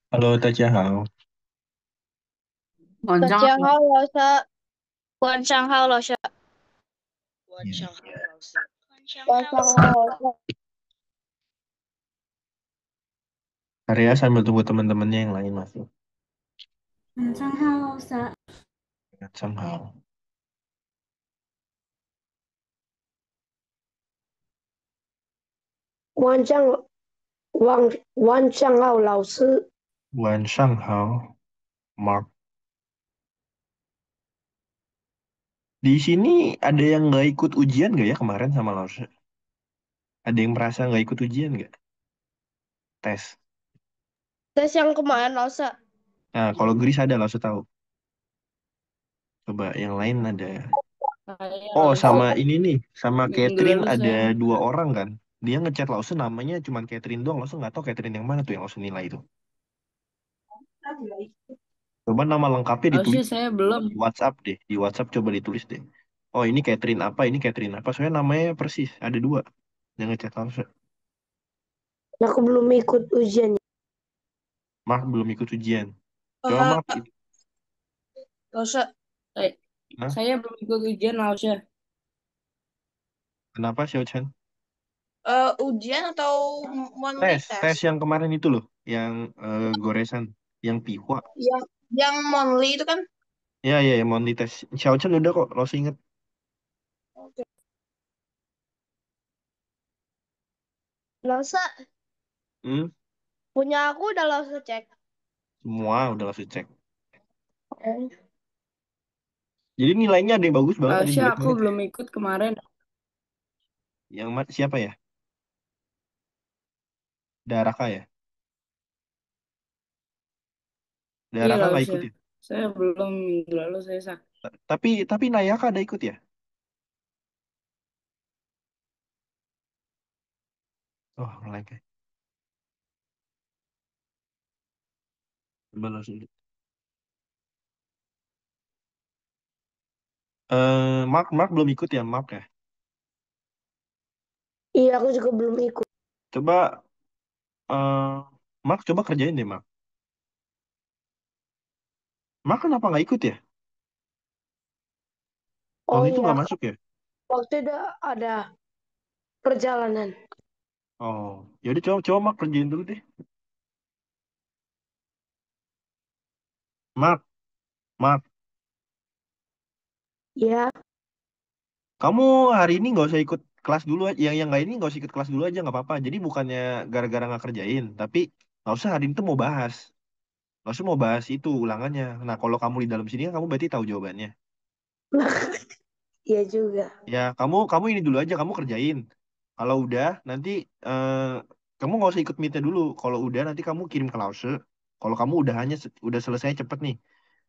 Hello，大家好。晚上好，大家好，老师。晚上好，老师。Iya. 晚上好，老师。Hari ya sambil tunggu teman-temannya yang lain masuk. 晚上好，sa。Somehow. 晚上好，老师。Wan Shanghao, Mark. Di sini ada yang nggak ikut ujian nggak ya kemarin sama Lause? Ada yang merasa nggak ikut ujian nggak? Tes. Tes yang kemarin, Lause. Nah, kalau Gris ada Lause tahu. Coba yang lain ada. Saya Oh, Lause. sama ini nih, sama Minggu Catherine lalu ada saya dua orang kan. Dia ngechat Lause namanya cuma Catherine doang. Lause nggak tahu Catherine yang mana tuh yang Lause nilai itu. Coba nama lengkapnya Lause ditulis saya belum. di WhatsApp deh. Di WhatsApp coba ditulis deh. Oh ini Catherine apa, ini Catherine apa. Soalnya namanya persis. Ada dua. Yang ngechat langsung. Aku belum ikut ujian. Mark belum ikut ujian. Coba Eh, Mark itu. Lause. Saya, Hah? saya belum ikut ujian Lause. Kenapa Xiao Chen? Ujian atau monthly Tes. Tes test? yang kemarin itu loh. Yang goresan. Yang pihwa. Yang monthly itu kan? Ya ya ya mau dites. Xiao Chen udah kok. Lo inget. Oke. Lause, Hmm? punya aku udah Lause cek. Semua udah langsung cek. Oh. Jadi nilainya ada yang bagus banget, ada yang Lause jelek aku banget ya. belum ikut kemarin. Siapa ya? Daraka ya? Iya Daraka nggak Lause. ikut ya? Saya belum minggu lalu saya sakit. Tapi Nayaka ada ikut ya? Oh, ngelag ya. Coba langsung. Mark belum ikut ya, Mark ya. Iya, aku juga belum ikut. Coba Mark coba kerjain deh, Mark. Mark kenapa nggak ikut ya? Oh Waktu itu iya, nggak masuk ya? waktu itu ada perjalanan. Oh, yaudah coba Mark kerjain dulu deh. Mark, Ya, kamu hari ini nggak usah ikut kelas dulu aja. Yang nggak ini nggak usah ikut kelas dulu aja nggak apa-apa. Jadi bukannya gara-gara nggak kerjain, tapi nggak usah hari ini tuh mau bahas. Nggak usah mau bahas itu ulangannya. Nah, kalau kamu di dalam sini kan kamu berarti tahu jawabannya. iya juga. Ya, kamu ini dulu aja, kamu kerjain. Kalau udah, nanti eh, kamu nggak usah ikut meet-nya dulu. Kalau udah, nanti kamu kirim ke Lause. Kalau kamu udah selesai cepet nih,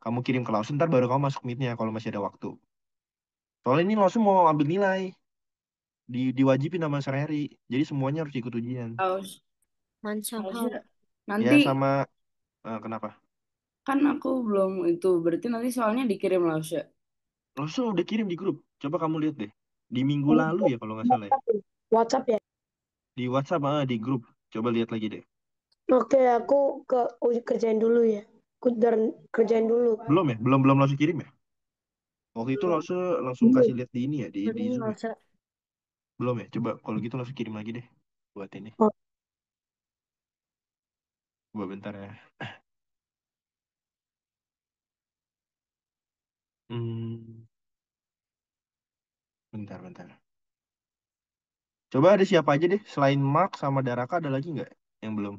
kamu kirim ke Lause, ntar baru kamu masuk meet-nya kalau masih ada waktu. Soalnya ini Lause mau ambil nilai, diwajibin sama sehari. Jadi semuanya harus ikut ujian. Lause, Mansanghau. Lause. Ya Nanti sama kenapa? kan aku belum itu. Berarti nanti soalnya dikirim Lause. Lause udah kirim di grup. Coba kamu lihat deh. Di minggu lalu ya kalau nggak salah ya. WhatsApp ya. Di WhatsApp di grup. Coba lihat lagi deh. Oke, aku kerjain dulu ya. Aku kerjain dulu. Belum ya? Belum belum Lause kirim ya? Waktu itu langsung kasih Belum. lihat di ini ya, di Ini Zoom ya. masa. Belum ya? Coba kalau gitu langsung kirim lagi deh buat ini. Oh, Coba bentar ya. Hmm, bentar. Coba ada siapa aja deh selain Mark sama Daraka ada lagi nggak yang belum?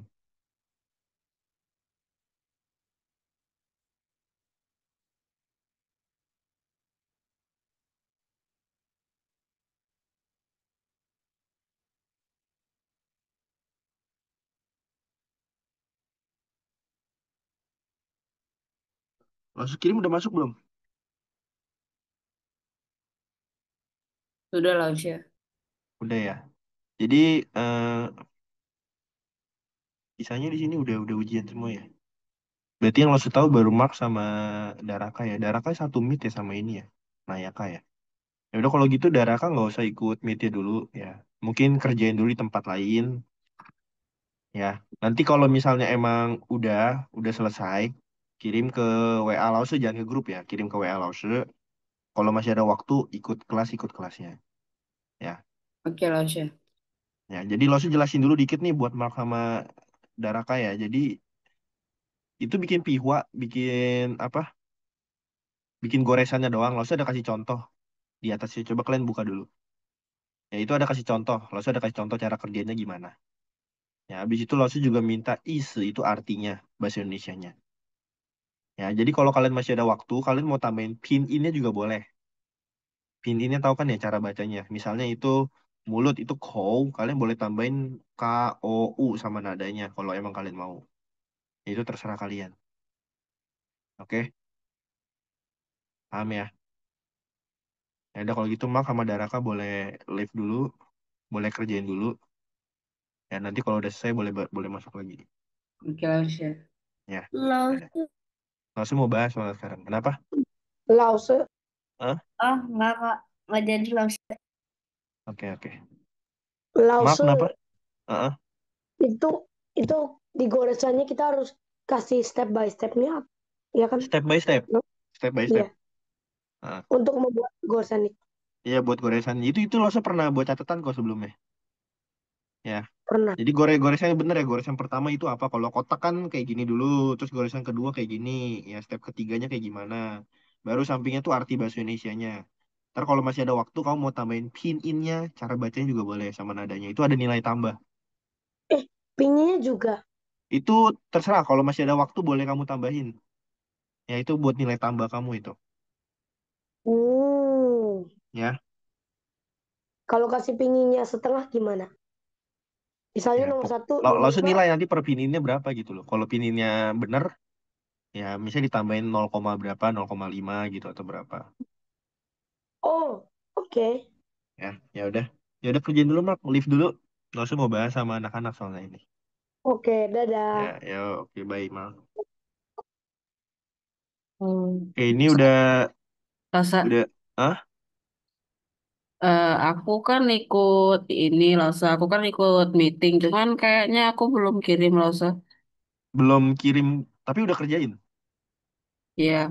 Langsung kirim udah masuk belum? sudah Lause. Udah ya. Jadi sisanya di sini udah ujian semua ya. Berarti yang lo tahu baru Mark sama Daraka ya. Daraka satu meet ya sama ini ya. Nayaka ya. Ya udah kalau gitu Daraka nggak usah ikut meetnya dulu ya. Mungkin kerjain dulu di tempat lain. Ya, nanti kalau misalnya emang udah selesai, kirim ke WA Lause, jangan ke grup ya, kirim ke WA Lause. Kalau masih ada waktu, ikut kelasnya. Ya, Oke, Lasya. ya. Jadi Lause jelasin dulu dikit nih buat Mark sama Daraka ya. Jadi itu bikin pihwa, bikin apa? Bikin goresannya doang. Lause ada kasih contoh di atasnya. Coba kalian buka dulu. Ya itu ada kasih contoh. Lause ada kasih contoh cara kerjanya gimana. Ya, habis itu Lause juga minta ise itu artinya bahasa Indonesianya. Ya, jadi kalau kalian masih ada waktu, kalian mau tambahin pin innya juga boleh. Pin innya tahu kan ya cara bacanya. Misalnya itu mulut itu kou, kalian boleh tambahin k o u sama nadanya kalau emang kalian mau. Itu terserah kalian. Oke, paham ya? Ya udah kalau gitu Mak sama Daraka boleh live dulu, boleh kerjain dulu. Ya nanti kalau udah selesai boleh masuk lagi. Oke, Lasya. Ya, ya udah. Lause. Langsung mau bahas soal sekarang. Kenapa? Lause Hah? Oh, nggak jadi Lasya. Oke, oke. Mak Lause kenapa? Heeh. itu itu di goresannya kita harus kasih step by stepnya, ya kan? Step by step. No? Step by step. Iya, Heeh. untuk membuat goresan itu Iya buat goresan. Itu lo pernah buat catatan kok sebelumnya. Ya. pernah. Jadi goresannya bener ya. Goresan pertama itu apa? Kalau kotak kan kayak gini dulu. Terus goresan kedua kayak gini. Ya step ketiganya kayak gimana. Baru sampingnya tuh arti bahasa Indonesianya. Ntar kalau masih ada waktu kamu mau tambahin pin innya. Cara bacanya juga boleh sama nadanya. Itu ada nilai tambah. Pinginnya juga. Itu terserah. Kalau masih ada waktu boleh kamu tambahin. Ya itu buat nilai tambah kamu itu. Hmm. Ya. Kalau kasih pinginnya setengah gimana? Misalnya Ya. nomor satu, nomor Langsung lima. nilai nanti per pin innya berapa gitu loh. Kalau pin innya bener. Ya misalnya ditambahin 0, berapa. 0,5 gitu atau berapa. Oh, oke. Ya, ya udah. Ya udah kerjain dulu, Mak. Live dulu. Nggak usah mau bahas sama anak-anak soalnya ini. Oke, Ya, dadah. ya oke baik, Mak. Hmm. Oke, ini udah Rasa, ah, aku kan ikut ini Lasa, aku kan ikut meeting, cuman kayaknya aku belum kirim Lasa. belum kirim tapi udah kerjain. Iya,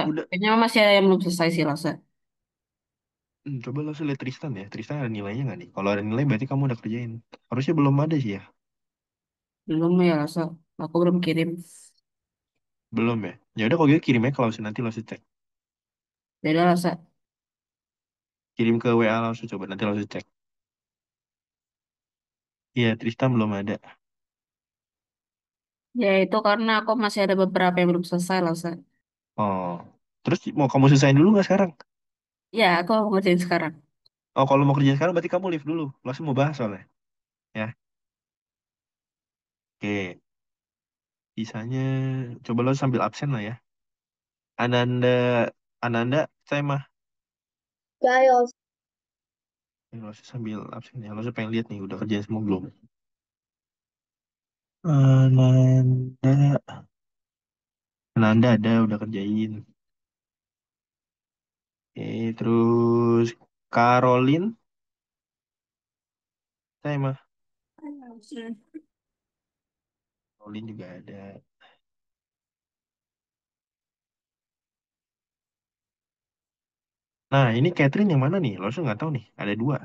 Udah. kayaknya masih ada yang belum selesai sih Lasa. Coba langsung lihat Tristan ya. Tristan ada nilainya nggak nih? Kalau ada nilai berarti kamu udah kerjain. Harusnya belum ada sih ya. Belum ya Lasa, aku belum kirim. Belum ya. Ya udah kalau gitu kirim aja kalau nanti langsung cek. Beda Lasa. Kirim ke WA langsung coba nanti langsung cek. Iya, Tristan belum ada. Ya itu karena aku masih ada beberapa yang belum selesai Lasa. Oh. Terus mau kamu selesaiin dulu nggak sekarang? Ya, aku mau ngerjain sekarang. Oh, kalau mau kerjain sekarang berarti kamu leave dulu. Langsung mau bahas soalnya. Ya. Oke. Sisanya coba lo sambil absen lah ya. Ananda, Ananda, saya mah. Ya, ya. Lo sambil absen ya. Lo pengen lihat nih udah kerjaan semua belum? Ananda, Ananda ada udah kerjain. Oke, terus Caroline, saya mah. Caroline juga ada. Nah, ini Catherine yang mana nih? Lo nggak tahu nih. Ada dua.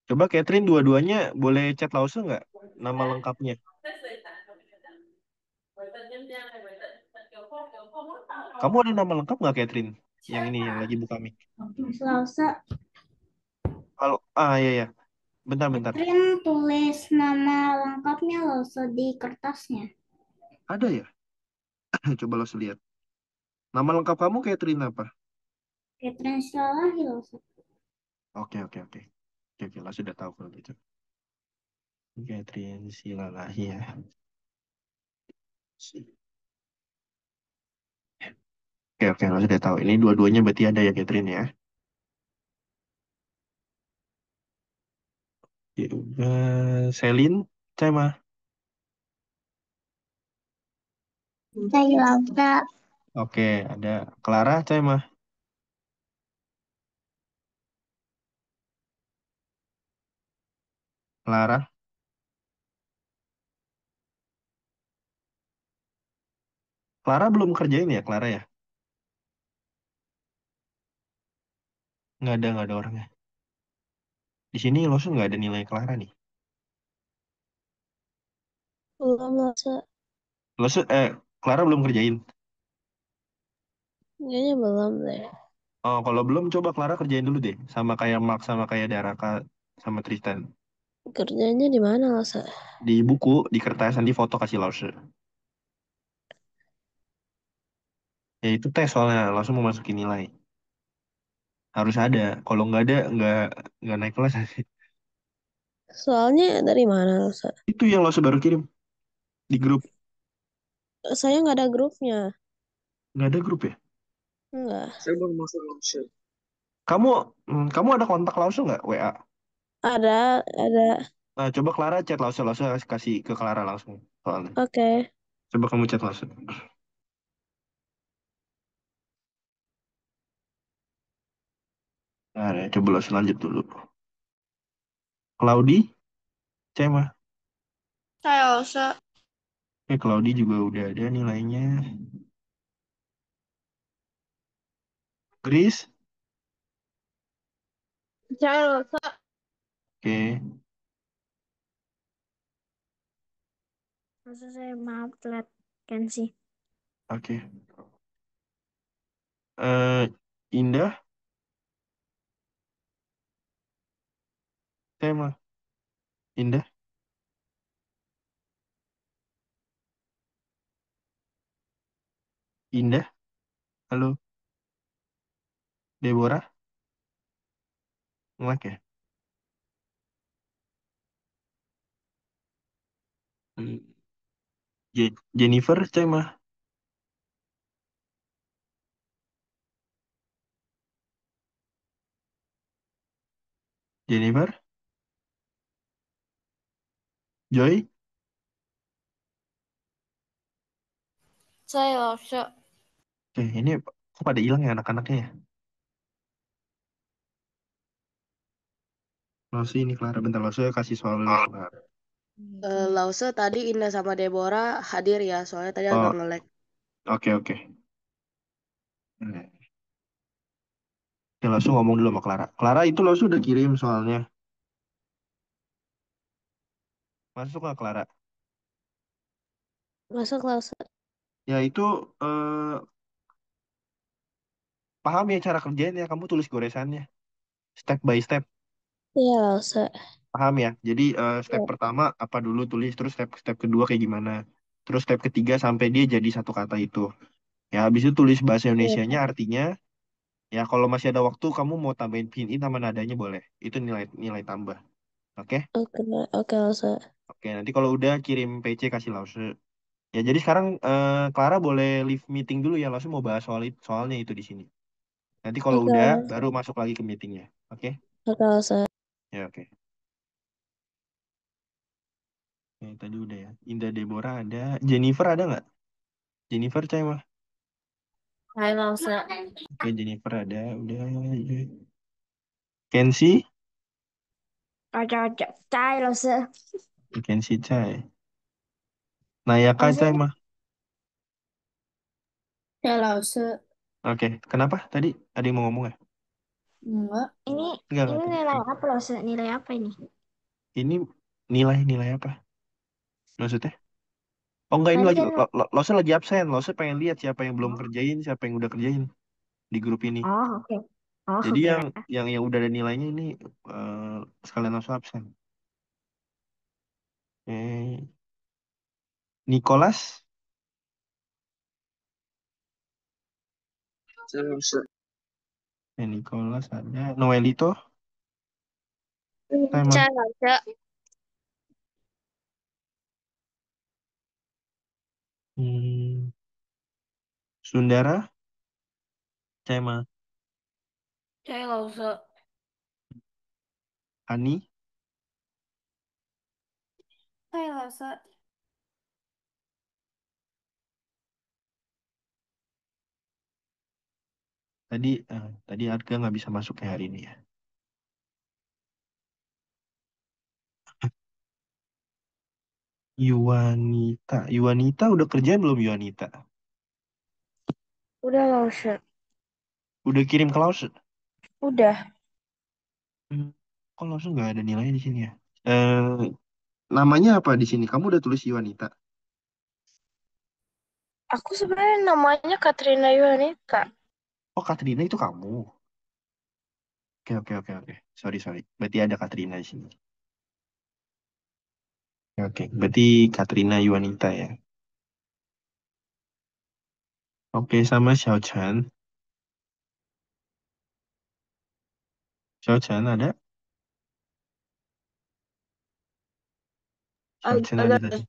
Coba Catherine dua-duanya boleh chat Lause nggak? Nama lengkapnya. Kamu ada nama lengkap nggak Catherine? Yang ini yang lagi buka mic. Selasa, Kalau iya ya. Bentar-bentar. Catherine tulis nama lengkapnya loh di kertasnya. Ada ya? Coba lo lihat. Nama lengkap kamu Catherine apa? Catherine Salahi loh. Oke, oke, oke. Oke, oke, lah sudah tahu kalau gitu. Catherine Silalahi ya. Oke, oke, lah sudah tahu. Ini dua-duanya berarti ada ya Catherine ya. Ya udah. Selin, saya mah. Saya Laura. Oke, ada Clara, saya mah. Clara. Clara belum kerjain ya, Clara ya? Nggak ada orangnya. Di sini langsung nggak ada nilai Clara nih. Belum masa. Langsung, Clara belum kerjain. Kayaknya belum deh. Oh, kalau belum coba Clara kerjain dulu deh. Sama kayak Mark, sama kayak Daraka, sama Tristan. Kerjanya di mana masa? Di buku, di kertas, nanti foto kasih Lause. Ya itu tes soalnya, langsung mau masukin nilai. Harus ada. Kalau nggak naik kelas. Soalnya dari mana masa? Itu yang Lause baru kirim di grup. Saya nggak ada grupnya. Nggak ada grup ya? Enggak. Saya baru masuk Lause. Kamu, kamu ada kontak Lause nggak? WA. Ada. Nah, coba Clara chat Lause, Lause kasih ke Clara langsung. Soalnya. Oke. Coba kamu chat Lause. Nah, ya, coba Lause lanjut dulu. Claudi, Cema. Saya Elsa. Oke, Claudi juga udah ada nilainya. Grace, Saya Elsa. oke, Masa saya maaf telat Kensi. oke. Indah, Cema. Indah, Indah, halo. Deborah, ngelak ya? Hmm. Jennifer, Cema. Jennifer, Joy. Saya Elsa. Oke, ini kok pada hilang ya anak-anaknya ya? Lause ini Clara, bentar Lause kasih soal dulu Clara. Lause tadi Indah sama Deborah hadir ya, soalnya tadi agak Oh, nge-lag. oke. Hmm. Ya, langsung ngomong dulu sama Clara. Clara itu Lause udah kirim soalnya. Masuk nggak Clara? Masuk kelas. Ya itu paham ya cara kerjanya. Kamu tulis goresannya. Step by step. Iya, Lause. Paham ya? Jadi step Ya, pertama apa dulu tulis. Terus step kedua kayak gimana. Terus step ketiga sampai dia jadi satu kata itu. Ya habis itu tulis bahasa iya, Indonesianya Kak. artinya. Ya kalau masih ada waktu kamu mau tambahin pin in sama nadanya boleh. Itu nilai nilai tambah. Oke? Oke, oke, Lause. Oke, nanti kalau udah kirim PC kasih Lause. Ya jadi sekarang Clara boleh leave meeting dulu ya. Lause mau bahas soalnya itu di sini. Nanti kalau Oke, udah baru Lause. masuk lagi ke meetingnya. Oke? Oke, Lause. Ya oke. Ya, tadi udah ya. Indah Deborah ada. Jennifer ada nggak? Jennifer cai mah. Saya Elsa. Oke Jennifer ada. Udah. Kensi. Oke. Saya Elsa. Kensi cai. Nayaka cai Maksudnya mah. saya Elsa. Oke. Kenapa? Tadi ada yang mau ngomong ya? Enggak. Ini Enggak tadi. nilai apa loh? Nilai apa ini? Ini nilai apa? Maksudnya? Oh enggak ini Tadi lagi kan Lose lagi absen. Lose pengen lihat siapa yang belum oh, kerjain, siapa yang udah kerjain di grup ini. oh oke. Oh Jadi oke. yang udah ada nilainya ini sekalian langsung absen. Eh, Nicholas, Saya Lause. Nicholas ada. Noelito, Tema. Saya Elsa. Hmm, Sundara, Tema. Saya Elsa. Ani, Saya Elsa. tadi Arga nggak bisa masuk ya hari ini ya. Yuanita udah kerjaan belum Yuanita? Udah Lause. Udah kirim ke Lause? Udah. Hmm, kok Lause nggak ada nilainya di sini ya? Eh, namanya apa di sini? Kamu udah tulis Yuanita? Aku sebenarnya namanya Katrina Yuanita. Oh, Katrina itu kamu. Oke, oke, oke, oke. Sorry, sorry. Berarti ada Katrina di sini. Oke, oke. Berarti Katrina Yuanita ya. Oke, sama Xiao Chan. Xiao Chan ada? Xiao Chan ada Ada. tadi.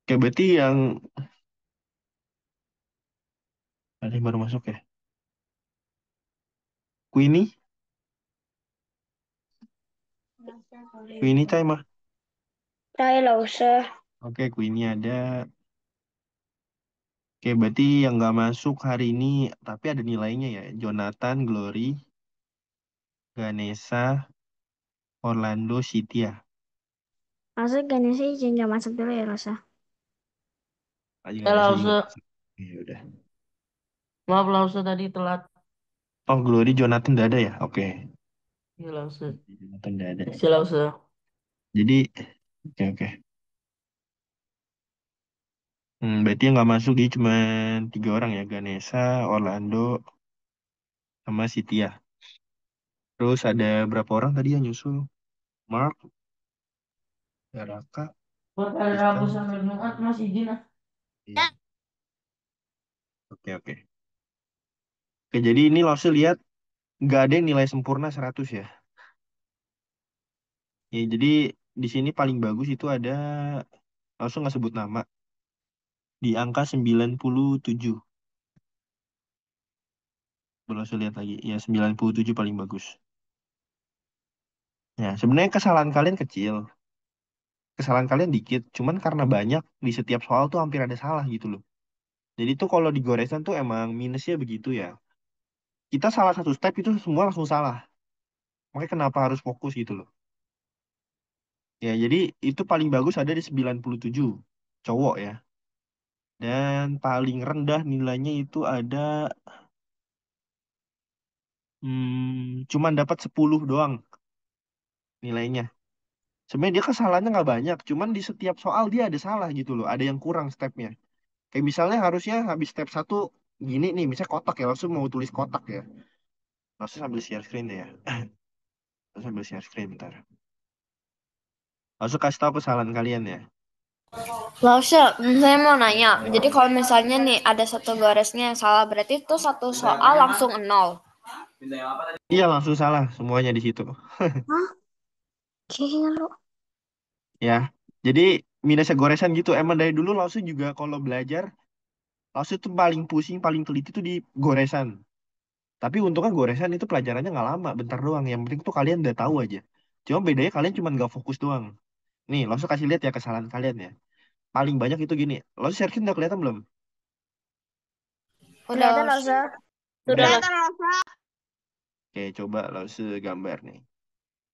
Oke, berarti yang ada yang baru masuk ya. Queenie? Queenie Chai mah. Saya Lause. Oke, Queenie ada. Oke, berarti yang nggak masuk hari ini, tapi ada nilainya ya. Jonathan, Glory, Ganesha, Orlando, Cynthia. Lause gini sih izin nggak masuk dulu ya Lause. Aja Ya Ganesha juga Lause. masuk. Ya udah. Maaf Lause tadi telat. Oh, Glory, Jonathan nggak ada ya? Oke. Ya Lause. Jonathan nggak ada. Si Lause. Jadi, oke, oke. Berarti yang nggak masuk dia cuma 3 orang ya. Ganesha, Orlando, sama Cynthia. Terus ada berapa orang tadi yang nyusul? Mark, Raka, Buat hari Rabu Kristen. sampai Jumat masih izin ah. Iya. Oke, oke. Oke, jadi ini langsung lihat nggak ada yang nilai sempurna 100 ya. Ya, jadi di sini paling bagus itu ada langsung nggak sebut nama di angka 97. Boleh langsung lihat lagi. Ya, 97 paling bagus. Ya, sebenarnya kesalahan kalian kecil. Kesalahan kalian dikit. Cuman karena banyak di setiap soal tuh hampir ada salah gitu loh. Jadi tuh kalau di goresan tuh emang minusnya begitu ya. Kita salah satu step itu semua langsung salah. Makanya kenapa harus fokus gitu loh. Ya, jadi itu paling bagus ada di 97 cowok ya. Dan paling rendah nilainya itu ada cuman dapat 10 doang nilainya. Sebenarnya dia kesalahannya nggak banyak, cuman di setiap soal dia ada salah gitu loh, ada yang kurang stepnya. Kayak misalnya harusnya habis step satu gini nih, misalnya kotak ya, langsung mau tulis kotak ya. Langsung sambil share screen deh ya. Langsung sambil share screen bentar. Langsung kasih tahu kesalahan kalian ya. Lause, saya mau nanya. Jadi kalau misalnya nih ada satu goresnya yang salah, berarti itu satu soal langsung nol. Iya langsung salah semuanya di situ. Hah? Kayaknya lu. Ya, jadi minusnya goresan gitu. Emang dari dulu langsung juga kalau belajar, langsung tuh paling pusing, paling teliti tuh di goresan. Tapi untungnya goresan itu pelajarannya nggak lama, bentar doang. Yang penting tuh kalian udah tahu aja. Cuma bedanya kalian cuma nggak fokus doang. Nih, langsung kasih lihat ya kesalahan kalian ya. Paling banyak itu gini. Langsung share screen udah kelihatan belum? Udah Lause. Udah. Kelihatan, Oke, coba langsung gambar nih.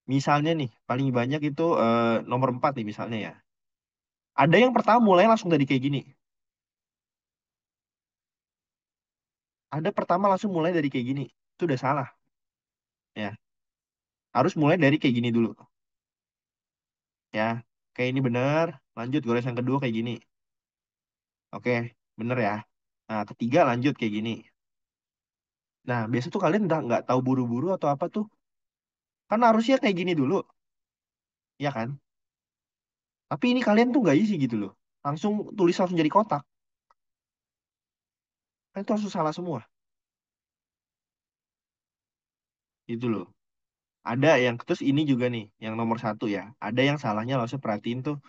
Misalnya nih, paling banyak itu nomor 4 nih misalnya ya. Ada yang pertama mulai langsung dari kayak gini. Ada pertama langsung mulai dari kayak gini. Itu udah salah. Ya, harus mulai dari kayak gini dulu. Ya, kayak ini bener. Lanjut goresan kedua kayak gini. Oke, bener ya. Nah, ketiga lanjut kayak gini. Nah, biasa tuh kalian udah nggak tahu buru-buru atau apa tuh. Kan harusnya kayak gini dulu, ya kan? Tapi ini kalian tuh nggak isi gitu loh. Langsung tulis langsung jadi kotak. Kan itu langsung salah semua. Gitu loh. Ada yang, terus ini juga nih, yang nomor 1 ya. Ada yang salahnya langsung perhatiin tuh.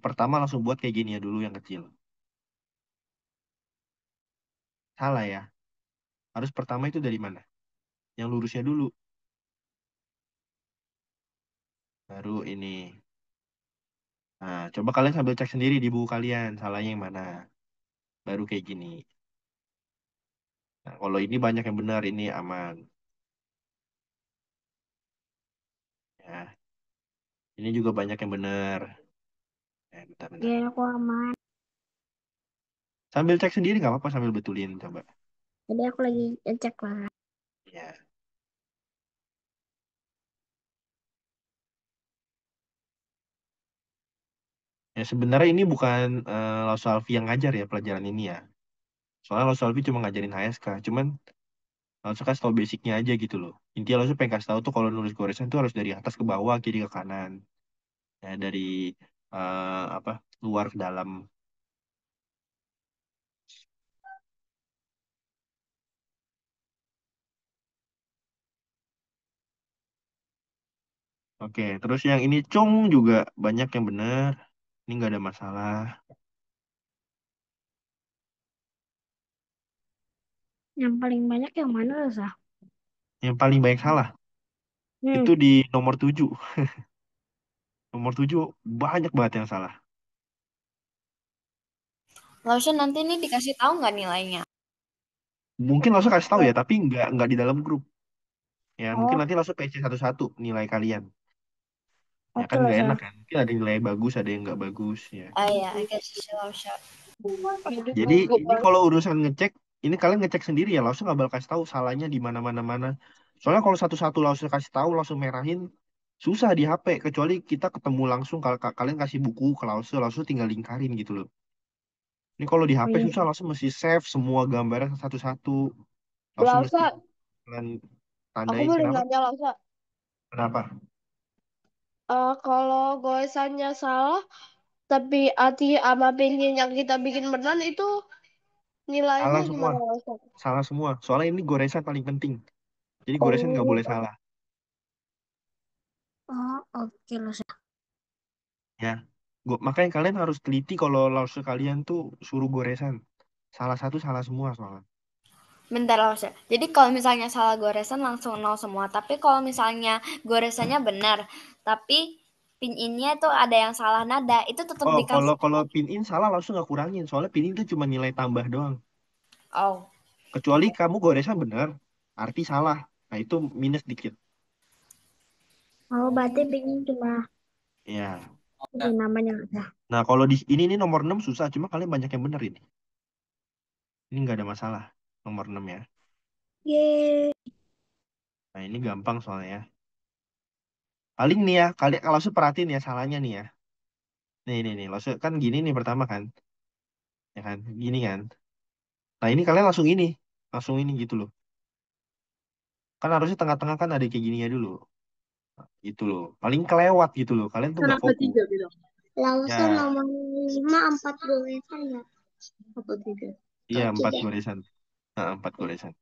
Pertama langsung buat kayak gini ya dulu yang kecil. Salah ya. Harus pertama itu dari mana? Yang lurusnya dulu. Baru ini. Nah, coba kalian sambil cek sendiri di buku kalian. Salahnya yang mana? Baru kayak gini. Nah, kalau ini banyak yang benar, ini aman. Ya, ini juga banyak yang benar. Bentar, bentar. biar aku aman. Sambil cek sendiri nggak apa-apa, sambil betulin coba. Jadi aku lagi ngecek lah. Ya. Ya sebenarnya ini bukan Lause Alfi yang ngajar ya pelajaran ini ya. Soalnya Lause Alfi cuma ngajarin HSK. Cuman Lause kasih tau basicnya aja gitu loh. Intinya Lause pengen kasih tahu tuh kalau nulis goresan tuh harus dari atas ke bawah, kiri ke kanan. Ya dari apa luar ke dalam. Oke, terus yang ini cung juga banyak yang bener. Ini nggak ada masalah. Yang paling banyak yang mana, Rosa? Yang paling banyak salah Hmm. itu di nomor 7. Nomor 7 banyak banget yang salah. Lalu nanti nih dikasih tahu nggak nilainya? Mungkin langsung kasih tahu ya, tapi nggak di dalam grup. Ya, mungkin Oh, nanti langsung PC satu-satu nilai kalian. Ya oke kan nggak Rosa. enak kan. Mungkin ada yang nilai bagus, ada yang nggak bagus ya. Ah ya, oke sih Lausha. Jadi Jadi ini kalau urusan ngecek, ini kalian ngecek sendiri ya, langsung nggak bakal kasih tahu salahnya di mana-mana-mana. Soalnya kalau satu-satu langsung kasih tahu, langsung merahin, susah di HP. Kecuali kita ketemu langsung, kalau kalian kasih buku ke langsung tinggal lingkarin gitu loh. Ini kalau di Oh HP iya. susah, langsung mesti save semua gambarnya satu-satu. Langsung mesti Lausa, kalian aku tandain boleh kenapa? nanya Lausa. Kenapa? Kalau goesannya salah, tapi arti sama pinyin yang kita bikin benar itu nilainya Salah semua, gimana Lausa? salah semua. Soalnya ini goresan paling penting. Jadi goresan nggak Oh, boleh salah. Oh, oke Rosa. Ya, makanya kalian harus teliti kalau lause kalian tuh suruh goresan. Salah satu salah semua soalnya. Bentar Lausha. Jadi kalau misalnya salah goresan langsung nol semua. Tapi kalau misalnya goresannya benar, tapi pin innya tuh ada yang salah nada, itu tetap Oh, kalau dikasih. kalau pin in salah langsung nggak kurangin. Soalnya pin in tuh cuma nilai tambah doang. Oh, Kecuali kamu goresan bener, arti salah. Nah itu minus dikit. Oh, berarti pengen cuma Ya. di namanya Rosa. Nah kalau di ini nih nomor 6 susah. Cuma kalian banyak yang bener ini. Ini nggak ada masalah. Nomor 6 ya. Yeay. Nah ini gampang soalnya ya. Paling nih ya, kali kalau perhatiin ya salahnya nih ya. Nih, langsung kan gini nih pertama kan, ya kan, gini kan. Nah ini kalian langsung ini gitu loh. Kan harusnya tengah-tengah kan ada kayak gininya dulu, gitu loh. Paling kelewat gitu loh. Kalian tuh nggak Kenapa fokus. tiga bilang? Lausa Ya, nomor 5 4 goresan ya? Apa tiga? iya Oh, 4 tiga. goresan. Nah, 4 goresan.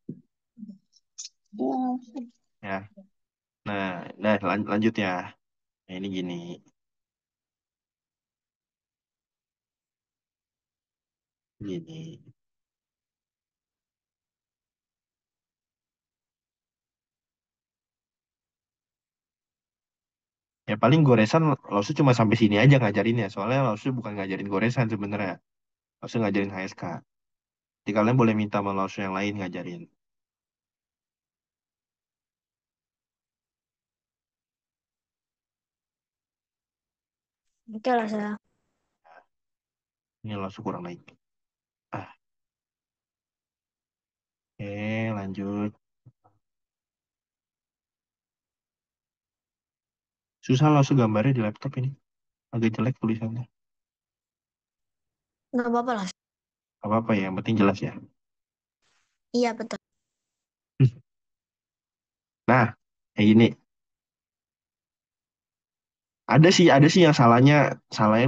Ya. Ya, nah, lanjut ya. Nah, ini gini, gini. Ya paling goresan, Lausu cuma sampai sini aja ngajarinnya. Soalnya Lausu bukan ngajarin goresan sebenarnya. Lausu ngajarin HSK. Jadi kalian boleh minta sama Lausu yang lain ngajarin. Oke Rosa. Ini Lausu kurang naik. Ah, oke, lanjut. Susah Lausu gambarnya di laptop ini. Agak jelek tulisannya. Nggak apa-apa Rosa. Apa-apa ya, yang penting jelas ya. Iya betul. Nah, kayak gini. Ada sih yang salahnya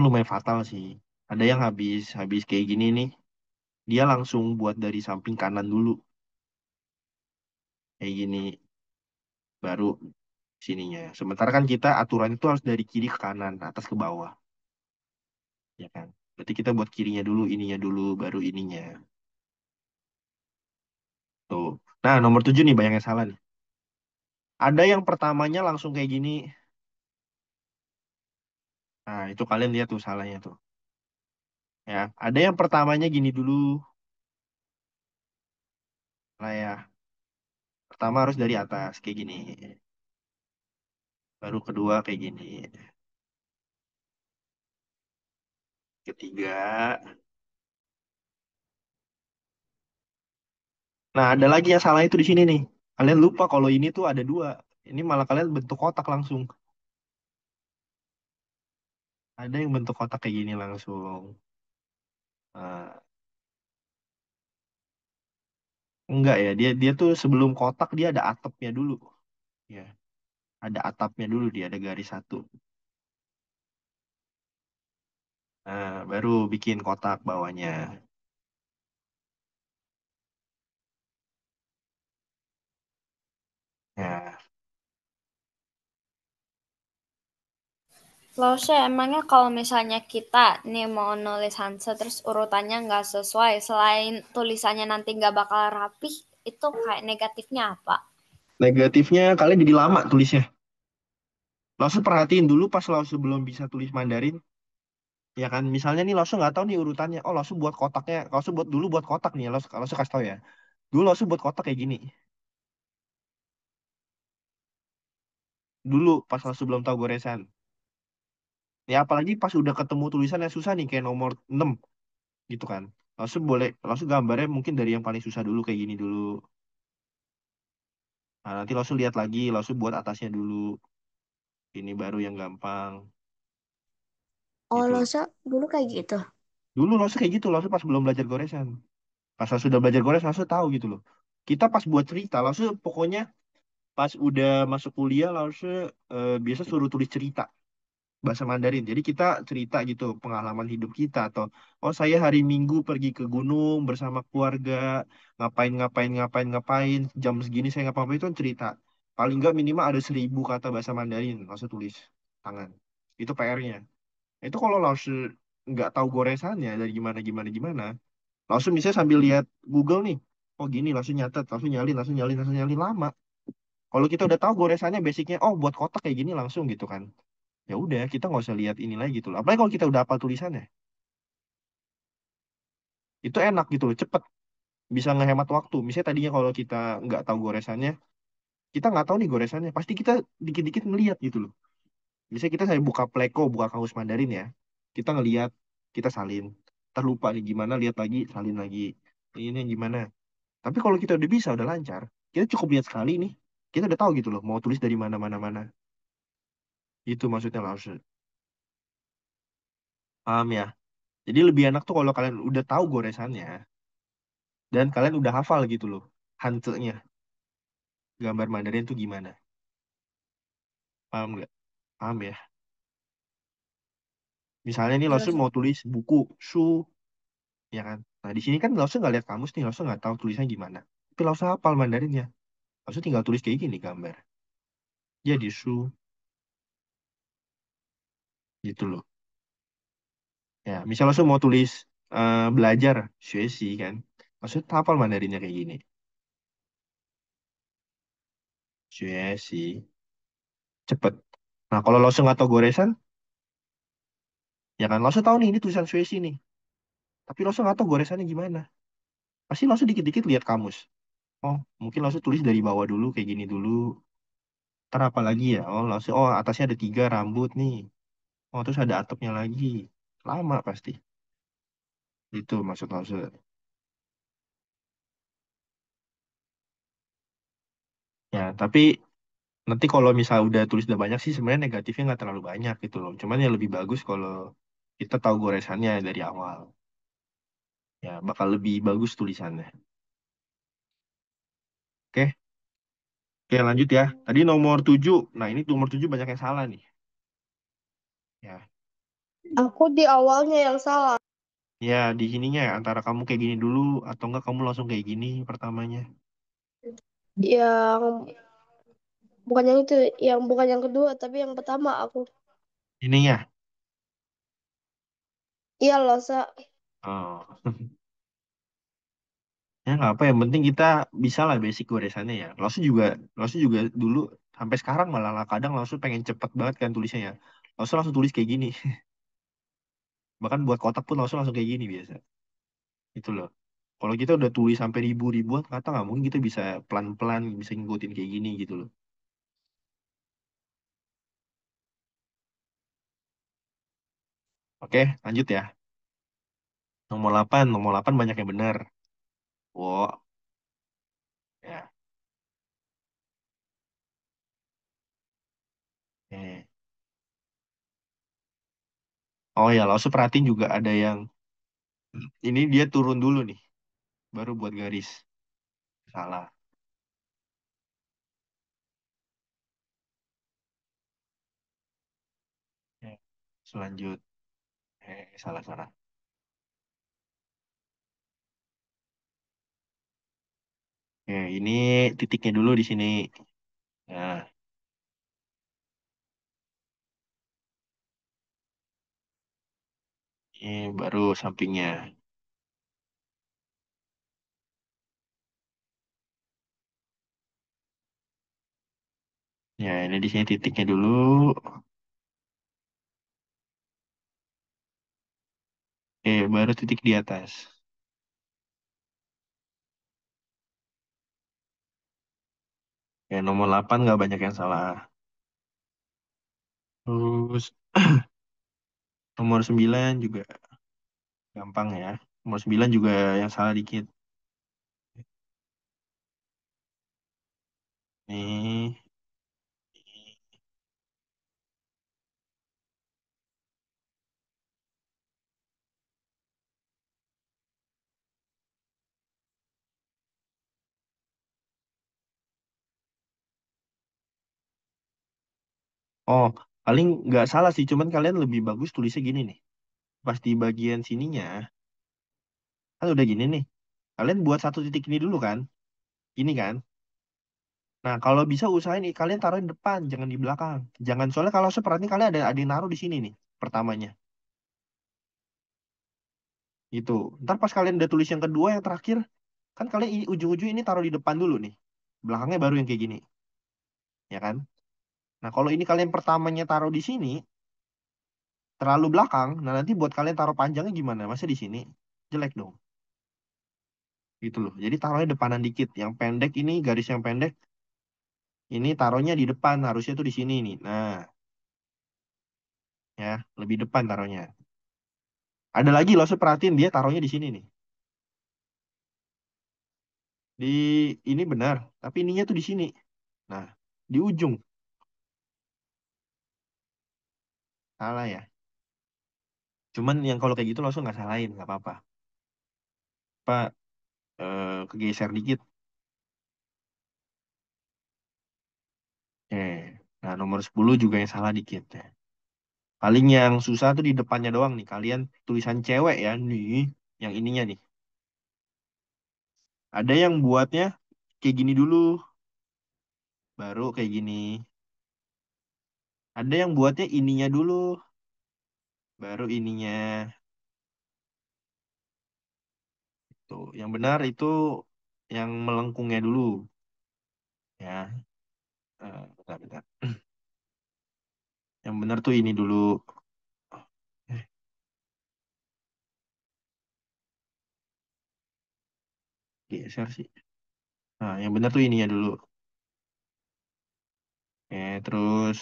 lumayan fatal sih. Ada yang habis habis kayak gini nih, dia langsung buat dari samping kanan dulu, kayak gini, baru sininya. Sementara kan kita aturan itu harus dari kiri ke kanan, atas ke bawah, ya kan? Berarti kita buat kirinya dulu, ininya dulu, baru ininya. Tuh. Nah, nomor 7 nih banyak yang salah nih. Ada yang pertamanya langsung kayak gini. Nah, itu kalian lihat tuh salahnya tuh. Ya, ada yang pertamanya gini dulu lah ya. Pertama harus dari atas kayak gini. Baru kedua kayak gini. Ketiga Nah, ada lagi yang salah itu di sini nih. Kalian lupa kalau ini tuh ada dua. Ini malah kalian bentuk kotak langsung. Ada yang bentuk kotak kayak gini langsung. Nah, enggak ya, dia dia tuh sebelum kotak dia ada atapnya dulu. Ya, ada atapnya dulu dia ada garis satu. Nah, baru bikin kotak bawahnya. Ya, Lause, emangnya kalau misalnya kita nih mau nulis Hanse terus urutannya nggak sesuai, selain tulisannya nanti nggak bakal rapih, itu kayak negatifnya apa? negatifnya kalian jadi lama tulisnya. Langsung perhatiin dulu pas langsung belum bisa tulis Mandarin. Ya kan, misalnya nih langsung nggak tahu nih urutannya. Oh, langsung buat kotaknya. Langsung buat dulu buat kotak nih. Langsung kasih tahu ya. Dulu langsung buat kotak kayak gini. Dulu pas langsung belum tahu goresan. Ya apalagi pas udah ketemu tulisan yang susah nih kayak nomor 6 gitu kan. Langsung gambarnya mungkin dari yang paling susah dulu kayak gini dulu. Nah, nanti langsung lihat lagi, langsung buat atasnya dulu. Ini baru yang gampang Oh, gitu loh. Losa dulu kayak gitu. Dulu langsung kayak gitu, langsung pas belum belajar goresan. Pas langsung udah belajar goresan langsung tahu gitu loh. Kita pas buat cerita, langsung pokoknya pas udah masuk kuliah langsung biasa suruh tulis cerita bahasa Mandarin. Jadi kita cerita gitu pengalaman hidup kita atau oh saya hari Minggu pergi ke gunung bersama keluarga ngapain jam segini saya ngapa-ngapain itu kan cerita. Paling nggak minimal ada 1.000 kata bahasa Mandarin langsung tulis tangan. Itu PR-nya. Itu kalau langsung nggak tahu goresannya dari gimana gimana gimana, langsung misalnya sambil lihat Google nih, oh gini langsung nyatet, langsung nyalin lama. Kalau kita udah tahu goresannya basicnya, oh buat kotak kayak gini langsung gitu kan. Ya udah kita nggak usah lihat ini lagi gitu loh. Apalagi kalau kita udah hafal tulisannya, itu enak gitu loh, cepet, bisa ngehemat waktu. Misalnya tadinya kalau kita nggak tahu goresannya, kita nggak tahu nih goresannya, pasti kita dikit-dikit ngeliat gitu loh. Misalnya kita saya buka Pleko, buka kamus Mandarin ya, kita ngeliat, kita salin, terlupa nih gimana, lihat lagi, salin lagi, ini yang gimana. Tapi kalau kita udah bisa, udah lancar, kita cukup lihat sekali nih, kita udah tahu gitu loh, mau tulis dari mana mana mana. Itu maksudnya langsung. Paham ya? Jadi lebih enak tuh kalau kalian udah tahu goresannya dan kalian udah hafal gitu loh hantenya gambar Mandarin tuh gimana. Paham nggak? Paham ya? Misalnya nih Jelas. langsung mau tulis buku su, ya kan? Nah di sini kan langsung nggak lihat kamus nih, langsung nggak tahu tulisannya gimana. Tapi langsung hafal Mandarinnya. Langsung tinggal tulis kayak gini gambar. Jadi su gitu loh. Ya, misal langsung mau tulis belajar, sih kan. Langsung hafal Mandarinnya kayak gini. Sih cepet. Nah kalau langsung nggak tahu goresan, ya kan langsung tahu nih ini tulisan Suesi nih. Tapi langsung nggak tahu goresannya gimana. Pasti langsung dikit-dikit lihat kamus. Oh, mungkin langsung tulis dari bawah dulu kayak gini dulu. Ntar apa lagi ya? Oh, langsung oh atasnya ada 3 rambut nih. Oh, terus ada atapnya lagi. Lama pasti. Itu maksud langsung. Ya, tapi nanti kalau misal udah tulis udah banyak sih sebenarnya negatifnya nggak terlalu banyak gitu loh. Cuman yang lebih bagus kalau kita tahu goresannya dari awal. Ya, bakal lebih bagus tulisannya. Oke, oke lanjut ya. Tadi nomor 7. Nah, ini nomor 7 banyak yang salah nih. Ya, Aku di awalnya yang salah. ya di sininya ya, antara kamu kayak gini dulu atau enggak kamu langsung kayak gini pertamanya. Yang bukan yang itu, yang bukan yang kedua, tapi yang pertama aku. Ininya. Iya Losa. Oh. Ya nggak apa, yang penting kita bisa lah basic goresannya ya. Langsung juga dulu sampai sekarang malah lah kadang langsung pengen cepet banget kan tulisnya ya. Langsung tulis kayak gini. Bahkan buat kotak pun langsung kayak gini biasa. Itu loh. Kalau kita udah tulis sampai ribu-ribuan kata nggak mungkin kita bisa pelan-pelan bisa ngikutin kayak gini gitu loh. Oke, lanjut ya. Nomor 8 banyak yang benar. Wow. Ya. Eh. Oh ya, Laosu perhatiin juga ada yang ini dia turun dulu nih, baru buat garis. Salah. Eh, Selanjut. Salah salah. Ini titiknya dulu di sini. Nah, ini baru sampingnya. Ya, ini di sini titiknya dulu. Baru titik di atas. Nomor 8 nggak banyak yang salah. Terus nomor 9 juga gampang ya. Nomor 9 juga yang salah dikit. Nih. Oh, paling nggak salah sih. Cuman kalian lebih bagus tulisnya gini nih. Pas di bagian sininya, kan udah gini nih. Kalian buat satu titik ini dulu kan. Gini kan. Nah, kalau bisa usahain nih, kalian taruh di depan, jangan di belakang. Jangan, soalnya kalau seperti ini kalian ada yang naruh di sini nih, pertamanya. Gitu. Ntar pas kalian udah tulis yang kedua, yang terakhir, kan kalian ini ujung-ujung ini taruh di depan dulu nih. Belakangnya baru yang kayak gini, ya kan? Nah, kalau ini kalian pertamanya taruh di sini, terlalu belakang, nah nanti buat kalian taruh panjangnya gimana? Masa di sini? Jelek dong. Gitu loh. Jadi taruhnya depanan dikit. Yang pendek ini, garis yang pendek, ini taruhnya di depan, harusnya tuh di sini nih. Nah, ya, lebih depan taruhnya. Ada lagi loh, saya perhatiin dia taruhnya di sini nih. Di ini benar, tapi ininya tuh di sini. Nah, di ujung. Salah ya. Cuman yang kalau kayak gitu langsung nggak salahin, nggak apa-apa. Pak, kegeser dikit. Nah, nomor 10 juga yang salah dikit. Ya. Paling yang susah tuh di depannya doang nih. Kalian tulisan cewek ya, nih. Yang ininya nih. Ada yang buatnya kayak gini dulu, baru kayak gini. Ada yang buatnya ininya dulu, baru ininya. Tuh, yang benar itu yang melengkungnya dulu. Ya, bentar, bentar. Yang benar tuh ini dulu. Eh, Geser sih. Nah, yang benar tuh ininya dulu. Terus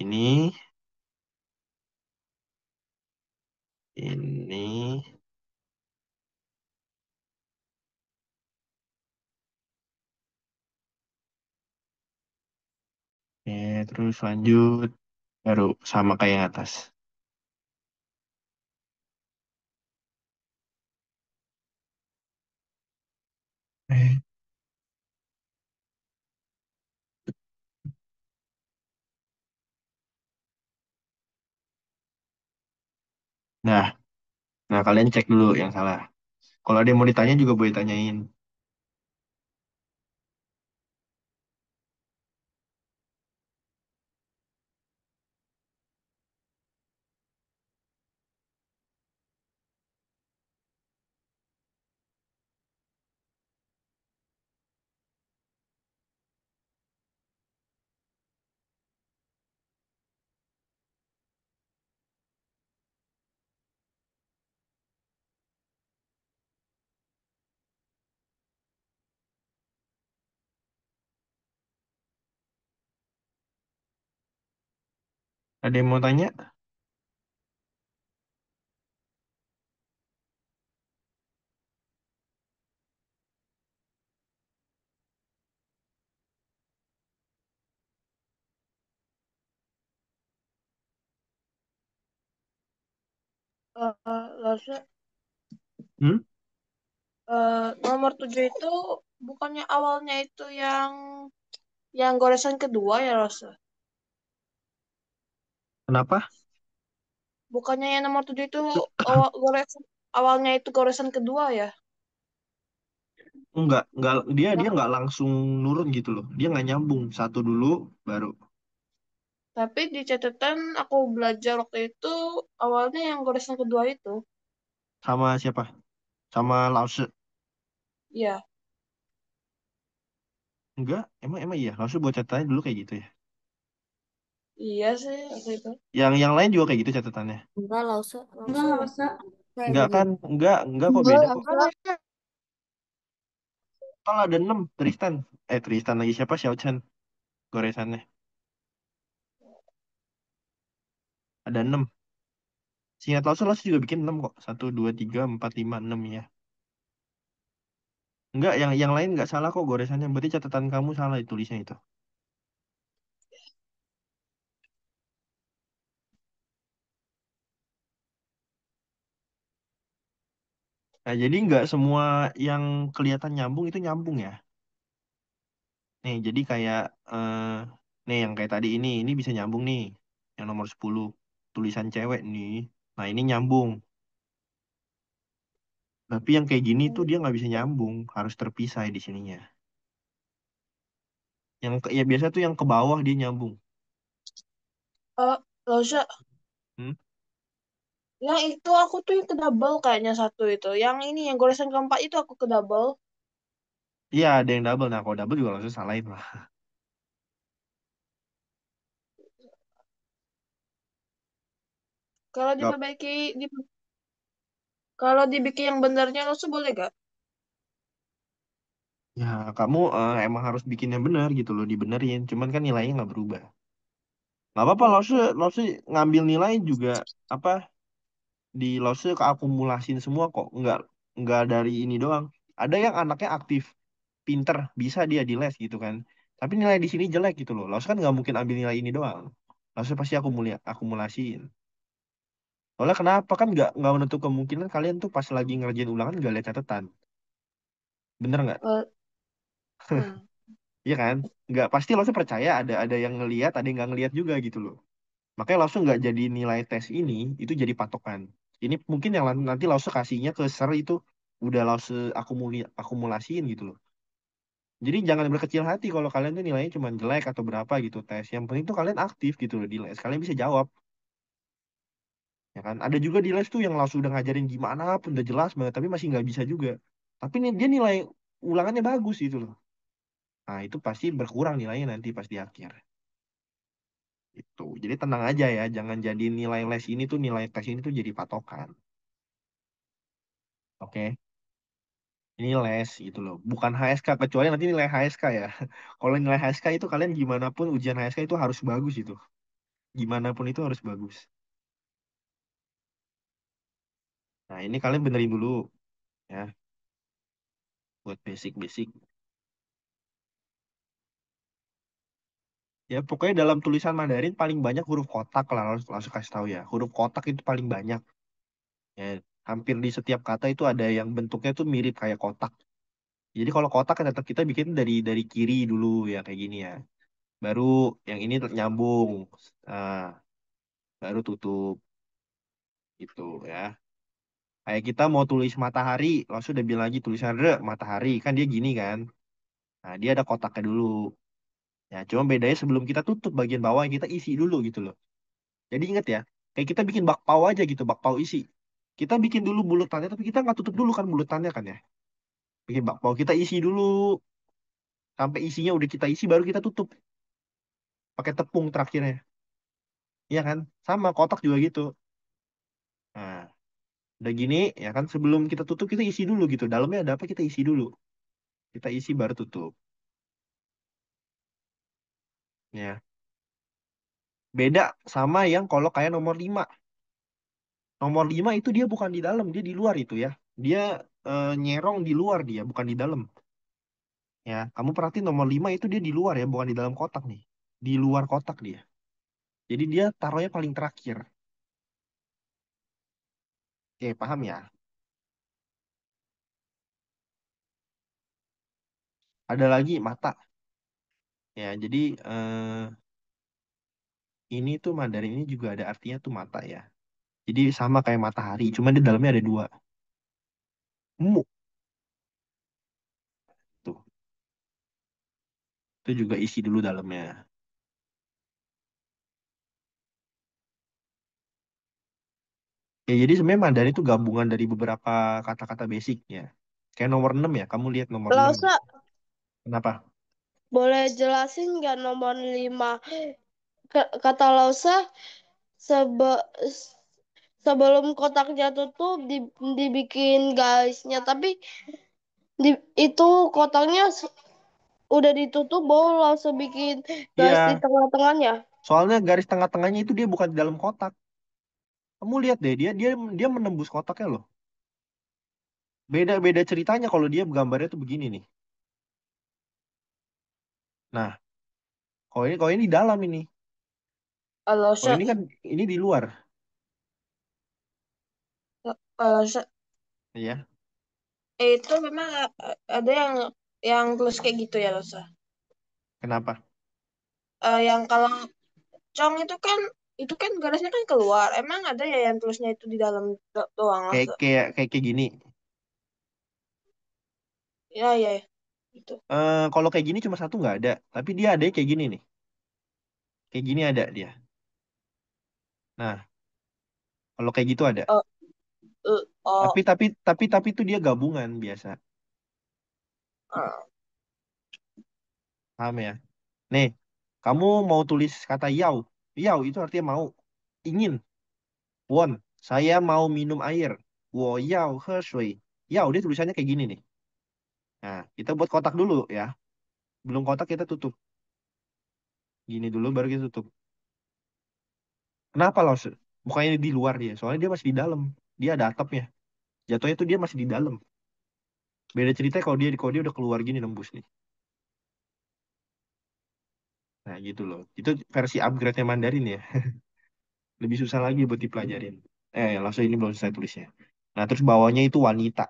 ini, ini, terus lanjut, baru sama kayak yang atas. Eh, Nah, nah kalian cek dulu yang salah. Kalau ada yang mau ditanya juga boleh tanyain. Ada yang mau tanya? Lause, Hmm? nomor 7 itu bukannya awalnya itu yang goresan kedua ya, Lause? Kenapa? Bukannya yang nomor 7 itu awalnya itu goresan kedua ya? Enggak, dia Nah, dia nggak langsung nurun gitu loh. Dia nggak nyambung satu dulu baru tapi di catatan aku belajar waktu itu awalnya yang goresan kedua itu. sama siapa? Sama Lause. Iya, Enggak, emang emang iya. Lause buat catatannya dulu kayak gitu ya. iya sih waktu itu. Yang lain juga kayak gitu catatannya. Enggak lah, usah. Enggak, nggak usah. Kayak Enggak kan? begitu. Enggak kok Enggak, beda nggak kok. usah. Total ada 6 Tristan. Tristan lagi siapa? Xiao Chen goresannya. Ada 6. Seingat Lause juga bikin 6 kok. Satu, 2, 3, 4, 5, 6 ya. Enggak, yang lain enggak salah kok goresannya. Berarti catatan kamu salah tulisnya itu. Nah, jadi nggak semua yang kelihatan nyambung itu nyambung ya. Nih, jadi kayak nih yang kayak tadi ini bisa nyambung nih. Yang nomor 10 tulisan cewek nih. Nah, ini nyambung. Tapi yang kayak gini tuh dia nggak bisa nyambung, harus terpisah di sininya. Ya biasa tuh yang ke bawah dia nyambung. Lause, Hmm? yang itu aku tuh yang ke double kayaknya satu itu. Yang ini yang goresan keempat itu aku ke double. Iya, ada yang double. Nah, kalau double juga langsung salahin lah. Kalau Nggak, kalau dibikin yang benernya Lause boleh gak? ya kamu emang harus bikin yang benar gitu loh, dibenerin. Cuman kan nilainya nggak berubah. Nggak apa-apa, Oh, Lause ngambil nilai juga apa di Lose keakumulasin semua kok, nggak dari ini doang. Ada yang anaknya aktif pinter bisa dia di les gitu kan, tapi nilai di sini jelek gitu loh. Lose kan nggak mungkin ambil nilai ini doang. Lose pasti akumulasiin. Soalnya kenapa kan nggak menutup kemungkinan kalian tuh pas lagi ngerjain ulangan nggak lihat catatan, bener nggak? eh, hmm. Iya kan, nggak pasti Lose percaya ada yang ngelihat ada yang nggak ngelihat juga gitu loh. Makanya langsung nggak jadi nilai tes ini itu jadi patokan. Ini mungkin yang nanti langsung kasihnya ke ser itu udah langsung akumulasiin gitu loh. Jadi jangan berkecil hati kalau kalian tuh nilainya cuma jelek atau berapa gitu tes. Yang penting tuh kalian aktif gitu loh di les. Kalian bisa jawab, ya kan? Ada juga di les tuh yang langsung udah ngajarin gimana pun udah jelas banget tapi masih nggak bisa juga. Tapi nih dia nilai ulangannya bagus gitu loh. Nah itu pasti berkurang nilainya nanti pas di akhir. Itu. Jadi tenang aja ya, jangan jadi nilai les ini tuh nilai tes ini tuh jadi patokan. Oke. Ini les gitu loh, bukan HSK kecuali nanti nilai HSK ya. Kalau nilai HSK itu kalian gimana pun ujian HSK itu harus bagus itu. Gimana pun itu harus bagus. Nah, ini kalian benerin dulu ya buat basic-basic. Ya pokoknya dalam tulisan Mandarin paling banyak huruf kotak lah langsung kasih tahu ya. Huruf kotak itu paling banyak. Ya, hampir di setiap kata itu ada yang bentuknya tuh mirip kayak kotak. Jadi kalau kotak kan tetap kita bikin dari kiri dulu ya kayak gini ya. Baru yang ini nyambung. Nah, baru tutup gitu ya. Kayak kita mau tulis matahari, langsung udah bilang lagi tulisan matahari, kan dia gini kan. Nah, dia ada kotaknya dulu. Ya, cuma bedanya sebelum kita tutup bagian bawah kita isi dulu gitu loh. Jadi inget ya, kayak kita bikin bakpao aja gitu, bakpao isi. Kita bikin dulu bulutannya, tapi kita nggak tutup dulu kan bulutannya kan ya. Bikin bakpao, kita isi dulu. Sampai isinya udah kita isi, baru kita tutup. Pakai tepung terakhirnya. Iya kan? Sama, kotak juga gitu. Nah, udah gini, ya kan sebelum kita tutup, kita isi dulu gitu. Dalamnya ada apa, kita isi dulu. Kita isi baru tutup. Ya. Beda sama yang kalau kayak nomor 5. Nomor 5 itu dia bukan di dalam, dia di luar itu ya. Dia nyerong di luar dia, bukan di dalam. Ya, kamu perhatiin nomor 5 itu dia di luar ya, bukan di dalam kotak nih. Di luar kotak dia. Jadi dia taruhnya paling terakhir. Oke, paham ya? Ada lagi mata. Ya, jadi ini tuh Mandarin ini juga ada artinya tuh mata ya. Jadi sama kayak matahari, cuman di dalamnya ada dua. Mu tuh. Itu juga isi dulu dalamnya. Ya, jadi sebenarnya Mandarin itu gabungan dari beberapa kata-kata basicnya. Kayak nomor 6 ya, kamu lihat nomor 6. Lausa, Kenapa? boleh jelasin nggak nomor 5? Kata Lausa, sebe sebelum kotaknya tutup dibikin garisnya, tapi itu kotaknya udah ditutup baru langsung bikin garis di Iya, tengah-tengahnya. soalnya garis tengah-tengahnya itu dia bukan di dalam kotak. Kamu lihat deh, dia menembus kotaknya loh. Beda-beda ceritanya kalau dia gambarnya tuh begini nih. Nah, kalau ini di dalam ini. Kalau Lausa, ini kan ini di luar, Lausa, ya. itu memang ada yang tulis kayak gitu ya Lausa. Kenapa? Yang kalau Cong itu kan garisnya kan keluar. Emang ada ya yang tulisnya itu di dalam doang Kayak Lausa. kayak kayak kayak gini. Ya ya ya. Itu. Kalau kayak gini cuma satu nggak ada, tapi dia ada kayak gini nih. Kayak gini ada dia. Nah, kalau kayak gitu ada. Oh, oh, Tapi itu dia gabungan biasa. oh. Paham ya? Nih, kamu mau tulis kata yau. Yau itu artinya mau. Ingin. Won, saya mau minum air. Wo yao he shui. Yao, dia tulisannya kayak gini nih. Nah, kita buat kotak dulu ya. Belum kotak kita tutup. Gini dulu baru kita tutup. Kenapa Los? Bukannya di luar dia. Soalnya dia masih di dalam. Dia ada atapnya. Jatuhnya tuh dia masih di dalam. Beda cerita kalau dia udah keluar gini nembus nih. Nah, gitu loh. Itu versi upgrade-nya Mandarin ya. Lebih susah lagi buat dipelajarin. Langsung ini belum saya tulisnya. Nah, terus bawahnya itu wanita.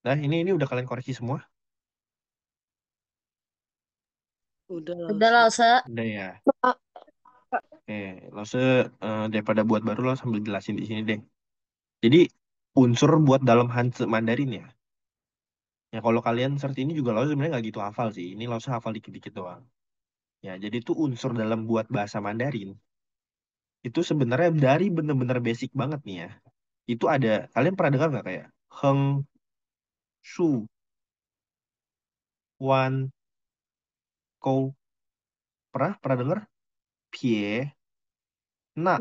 Nah, ini udah kalian koreksi semua? Udah lah, Udah lah, Sa. Udah ya. Ah, Langsung daripada buat baru lo sambil jelasin di sini deh. Jadi unsur buat dalam Hanse Mandarin ya. Ya kalau kalian search ini juga lo sebenarnya nggak gitu hafal sih. Ini lo hafal dikit-dikit doang. Ya, jadi itu unsur dalam buat bahasa Mandarin. Itu sebenarnya dari bener-bener basic banget nih ya. Itu ada, kalian pernah dengar nggak kayak Heng, Shu, Wan, Kou? Pernah dengar? Pie, Na.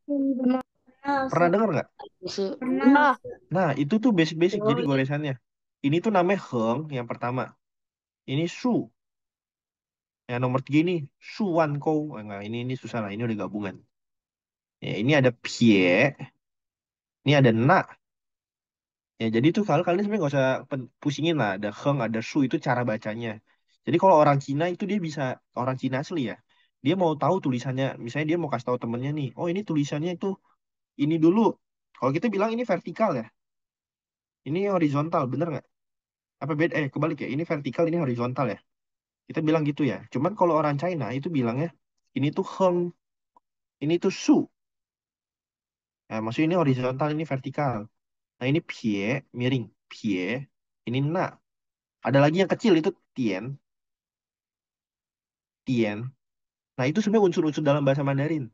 Pernah, Pernah dengar nggak? pernah. Nah, itu tuh basic-basic. Jadi goresannya. Ini tuh namanya Heng yang pertama. Ini Shu. Yang nomor 3 ini Shu Wan Kou. Enggak, ini susah lah. Ini udah gabungan. Ya, ini ada Pie. Ini ada Na. Ya, jadi tuh kalau kalian sebenarnya nggak usah pusingin lah. Ada Heng, ada Shu itu cara bacanya. Jadi kalau orang Cina itu dia bisa orang Cina asli ya. Dia mau tahu tulisannya. Misalnya dia mau kasih tahu temennya nih. Oh ini tulisannya itu ini dulu. Kalau kita bilang ini vertikal ya. Ini horizontal, bener nggak? Apa beda? Kebalik ya. Ini vertikal, ini horizontal ya. Kita bilang gitu ya. Cuman kalau orang China itu bilangnya ini tuh Heng, ini tuh Shu. Nah, maksudnya ini horizontal, ini vertikal. Nah ini Pie, miring. Pie, ini Na. Ada lagi yang kecil itu Tien, Tien. Nah, itu sebenarnya unsur-unsur dalam bahasa Mandarin.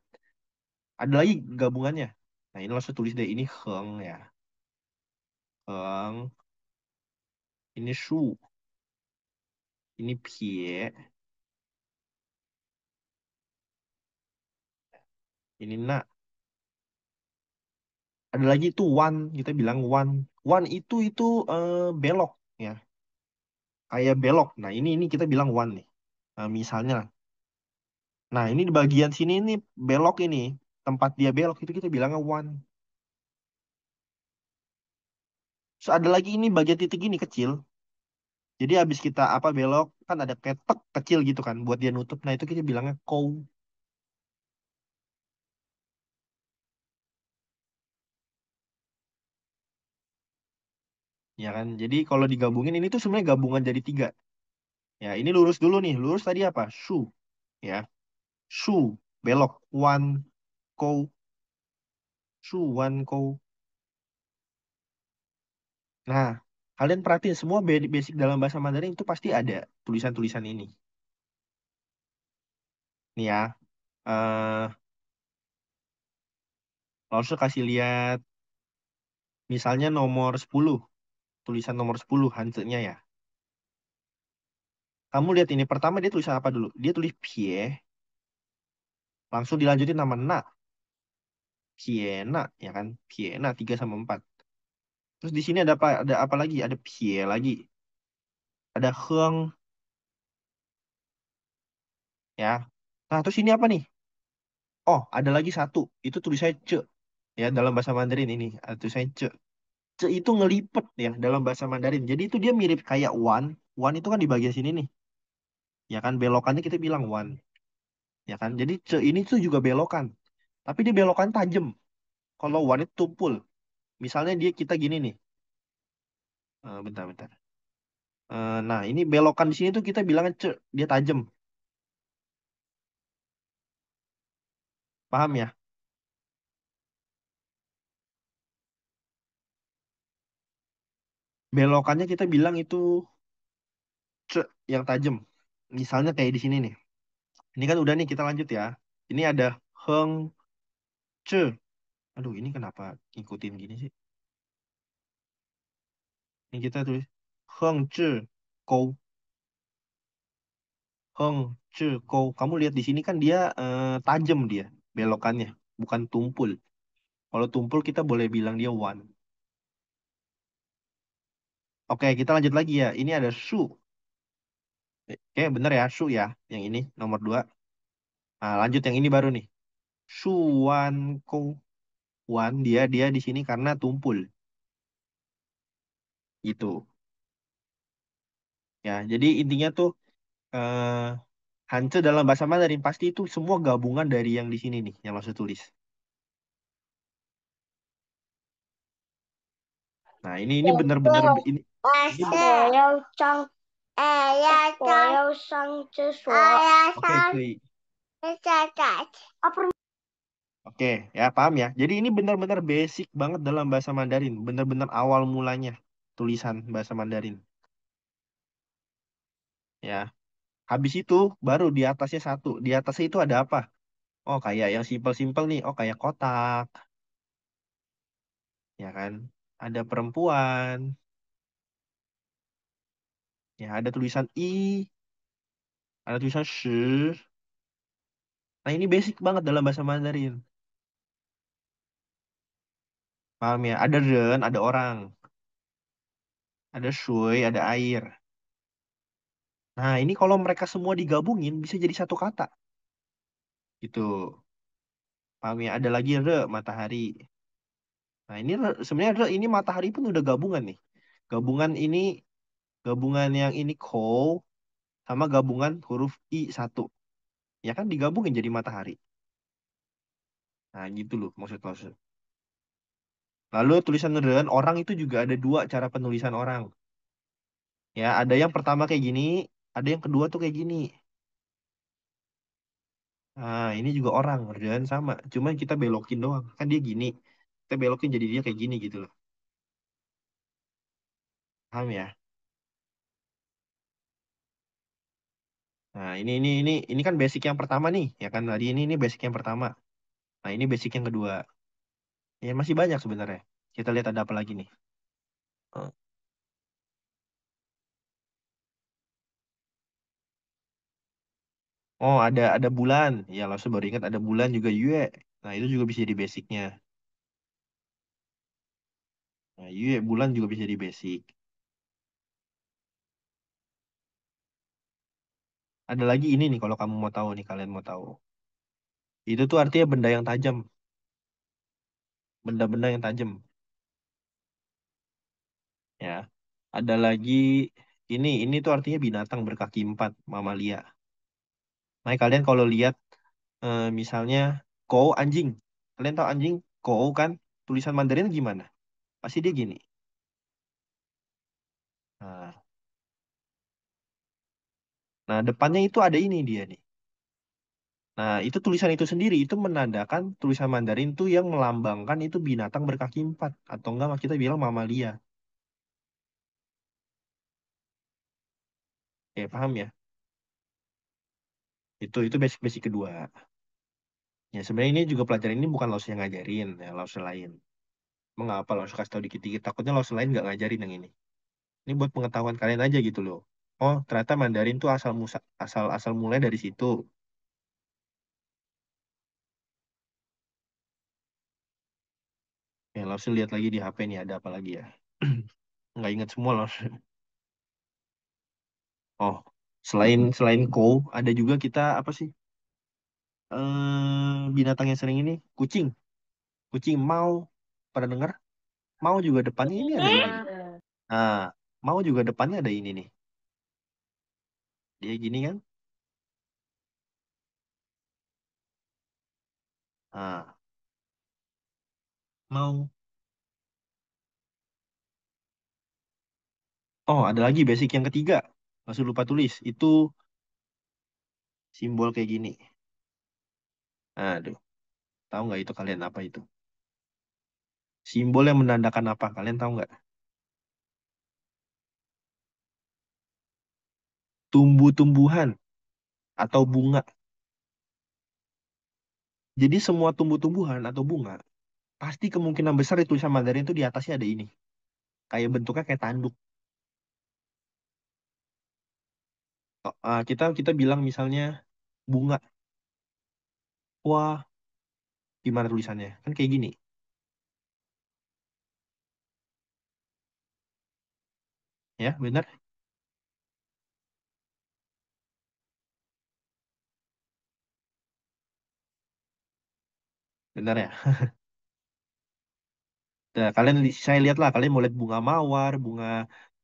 Ada lagi gabungannya. Nah, ini langsung tulis deh. Ini heng ya. Heng. Ini shu. Ini pie. Ini na. Ada lagi itu wan. Kita bilang wan. Wan itu belok ya. Kayak belok. Nah, ini kita bilang wan nih. Nah, misalnya. Nah, ini di bagian sini ini belok ini. Tempat dia belok itu kita bilangnya wan. Terus ada lagi ini bagian titik ini kecil. Jadi habis kita apa belok kan ada ketek kecil gitu kan buat dia nutup. Nah, itu kita bilangnya kou. Ya kan? Jadi kalau digabungin ini tuh sebenarnya gabungan jadi tiga. Ya, ini lurus dulu nih. Lurus tadi apa? Shu. Ya. Shu. Belok. Wan. Kou. Shu. Wan. Kou. Nah, kalian perhatiin semua basic dalam bahasa Mandarin itu pasti ada tulisan-tulisan ini. Nih ya. Eh, Langsung kasih lihat misalnya nomor 10. Tulisan nomor 10 hansenya ya. Kamu lihat ini pertama dia tulisan apa dulu? Dia tulis pie, langsung dilanjutin nama na, piena, ya kan? Piena 3 sama 4. Terus di sini ada apa? Ada apa lagi? Ada pie lagi. Ada heng, ya. Nah, terus ini apa nih? Oh, ada lagi satu. Itu tulisannya ce, ya dalam bahasa Mandarin ini. Ada tulisannya ce. Ce itu ngelipet ya dalam bahasa Mandarin. Jadi itu dia mirip kayak wan. Wan itu kan di bagian sini nih. Ya kan belokannya kita bilang wan. Ya kan? Jadi ce ini tuh juga belokan. Tapi dia belokan tajam. Kalau wan itu tumpul. Misalnya dia kita gini nih. Bentar, bentar. Nah, ini belokan di sini tuh kita bilangnya ce, dia tajam. Paham ya? Belokannya kita bilang itu ce yang tajam. Misalnya kayak di sini nih. Ini kan udah nih kita lanjut ya. Ini ada heng ce. Aduh, ini kenapa ngikutin gini sih? Ini kita tulis heng ce kou. Heng ce kou. Kamu lihat di sini kan dia tajam dia belokannya, bukan tumpul. Kalau tumpul kita boleh bilang dia wan. Oke, kita lanjut lagi ya. Ini ada su. Oke, bener ya, su ya. Yang ini nomor 2. Nah, lanjut yang ini baru nih. Suwan ko. Wan dia di sini karena tumpul. Gitu. Ya, jadi intinya tuh eh Hance dalam bahasa Mandarin pasti itu semua gabungan dari yang di sini nih yang maksud tulis. Nah, ini bener-bener ini oke, cuy. Oke, ya paham ya. Jadi ini benar-benar basic banget dalam bahasa Mandarin, benar-benar awal mulanya tulisan bahasa Mandarin. Ya, habis itu baru di atasnya satu. Di atasnya itu ada apa? Oh, kayak yang simpel-simpel nih. Oh, kayak kotak, ya kan? Ada perempuan, ya ada tulisan i, ada tulisan shi. Nah, ini basic banget dalam bahasa Mandarin. Paham ya? Ada ren, ada orang, ada shui, ada air. Nah, ini kalau mereka semua digabungin bisa jadi satu kata. Gitu. Paham ya? Ada lagi re, matahari. Nah, ini sebenarnya re, ini matahari pun udah gabungan nih. Gabungan ini, gabungan yang ini ko sama gabungan huruf i satu. Ya kan digabungin jadi matahari. Nah, gitu loh maksud. Lalu tulisan ren, orang itu juga ada dua cara penulisan orang. Ya, ada yang pertama kayak gini, ada yang kedua tuh kayak gini. Nah, ini juga orang, ren sama. Cuman kita belokin doang. Kan dia gini. Kita belokin jadi dia kayak gini gitu loh. Paham ya? Nah, ini kan basic yang pertama nih, ya kan tadi ini basic yang pertama. Nah, ini basic yang kedua. Ya masih banyak sebenarnya. Kita lihat ada apa lagi nih. Eh, Oh, ada bulan. Ya, lo baru ingat ada bulan juga Yue. Nah, itu juga bisa jadi basicnya. Nah, Yue bulan juga bisa jadi basic. Ada lagi ini nih kalau kamu mau tahu nih, kalian mau tahu. Itu tuh artinya benda yang tajam, benda-benda yang tajam, ya. Ada lagi ini tuh artinya binatang berkaki empat, mamalia. Nah, kalian kalau lihat misalnya kou anjing, kalian tahu anjing kou kan? Tulisan Mandarin gimana? Pasti dia gini. Nah, nah depannya itu ada ini dia nih. Nah, itu tulisan itu sendiri itu menandakan tulisan Mandarin tuh yang melambangkan itu binatang berkaki empat atau enggak kita bilang mamalia. Ya, paham ya? Itu basic-basic kedua. Ya, sebenarnya ini juga pelajaran ini bukan Laos yang ngajarin, ya Laos lain. Mengapa Laos kasih tahu dikit-dikit? Takutnya Laos lain nggak ngajarin yang ini. Ini buat pengetahuan kalian aja gitu loh. Oh, ternyata Mandarin tuh asal asal mulai dari situ. Ya, Laos lihat lagi di HP nih ada apa lagi ya? Nggak ingat semua Laos. Oh, selain selain Kou, ada juga kita apa sih? Binatang yang sering ini kucing. Kucing mau pada dengar? Mau juga depannya ini ada ini nih. Nah, mau juga depannya ada ini nih. Dia gini kan? Nah, mau. Oh, ada lagi basic yang ketiga. Masih lupa tulis. Itu simbol kayak gini. Aduh, tahu nggak itu kalian apa itu? Simbol yang menandakan apa? Kalian tahu nggak? Tumbuh-tumbuhan atau bunga. Jadi semua tumbuh-tumbuhan atau bunga, pasti kemungkinan besar di tulisan Mandarin itu di atasnya ada ini. Kayak bentuknya kayak tanduk. Oh, kita kita bilang misalnya bunga. Wah, gimana tulisannya? Kan kayak gini. Ya, benar? Benar ya? Nah, saya lihat lah, kalian mau lihat bunga mawar, bunga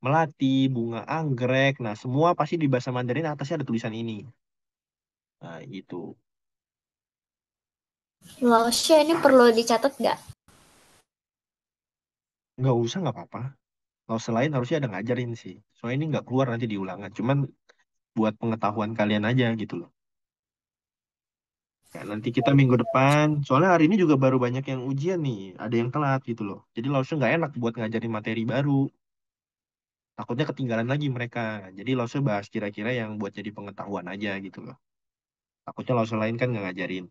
melati, bunga anggrek. Nah, semua pasti di bahasa Mandarin atasnya ada tulisan ini. Nah, gitu. Laosnya ini perlu dicatat nggak? Nggak usah, nggak apa-apa. Kalau selain harusnya ada ngajarin sih. Soalnya ini nggak keluar nanti di ulangan. Cuman buat pengetahuan kalian aja gitu loh. Ya, nanti kita minggu depan, soalnya hari ini juga baru banyak yang ujian nih. Ada yang telat gitu loh. Jadi langsung nggak enak buat ngajarin materi baru. Takutnya ketinggalan lagi mereka. Jadi langsung bahas kira-kira yang buat jadi pengetahuan aja gitu loh. Takutnya langsung lain kan nggak ngajarin.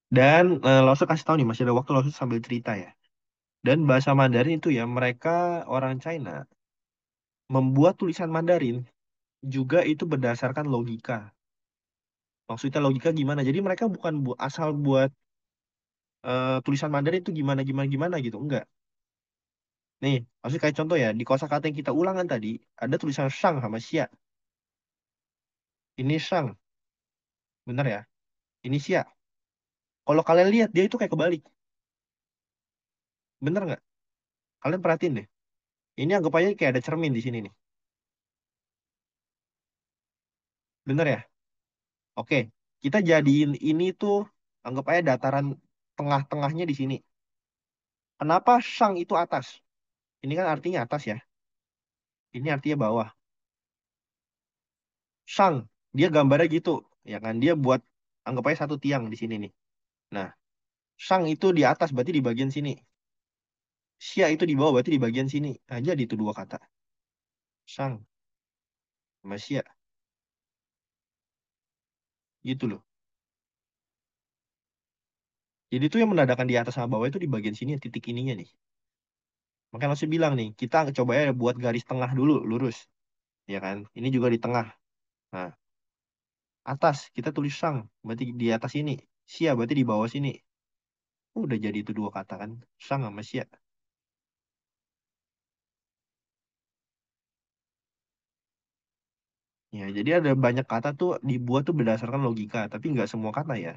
Dan Lause kasih tahu nih, masih ada waktu Lause sambil cerita ya. Dan bahasa Mandarin itu ya, mereka orang China membuat tulisan Mandarin juga itu berdasarkan logika. Maksudnya logika gimana? Jadi mereka bukan asal buat tulisan Mandarin itu gimana gimana gimana gitu, enggak. Nih, maksudnya kayak contoh ya, di kosakata yang kita ulangan tadi ada tulisan shang sama xia. Ini shang, bener ya? Ini xia. Kalau kalian lihat dia itu kayak kebalik, bener nggak? Kalian perhatiin deh. Ini anggap aja kayak ada cermin di sini nih, bener ya? Oke, kita jadiin ini tuh anggap aja dataran tengah-tengahnya di sini. Kenapa sang itu atas? Ini kan artinya atas ya. Ini artinya bawah. Sang, dia gambarnya gitu, ya kan? Dia buat anggap aja satu tiang di sini nih. Nah, sang itu di atas berarti di bagian sini. Sia itu di bawah berarti di bagian sini. Nah, jadi itu dua kata. sang, sama sia. Gitu loh. Jadi tuh yang menandakan di atas sama bawah itu di bagian sini titik ininya nih. Makanya langsung bilang nih, kita coba ya buat garis tengah dulu, lurus. Ya kan? Ini juga di tengah. Nah, atas kita tulis sang, berarti di atas ini. Sia berarti di bawah sini. Udah jadi itu dua kata kan, sang sama sia. Ya, jadi ada banyak kata tuh dibuat tuh berdasarkan logika, tapi nggak semua kata ya.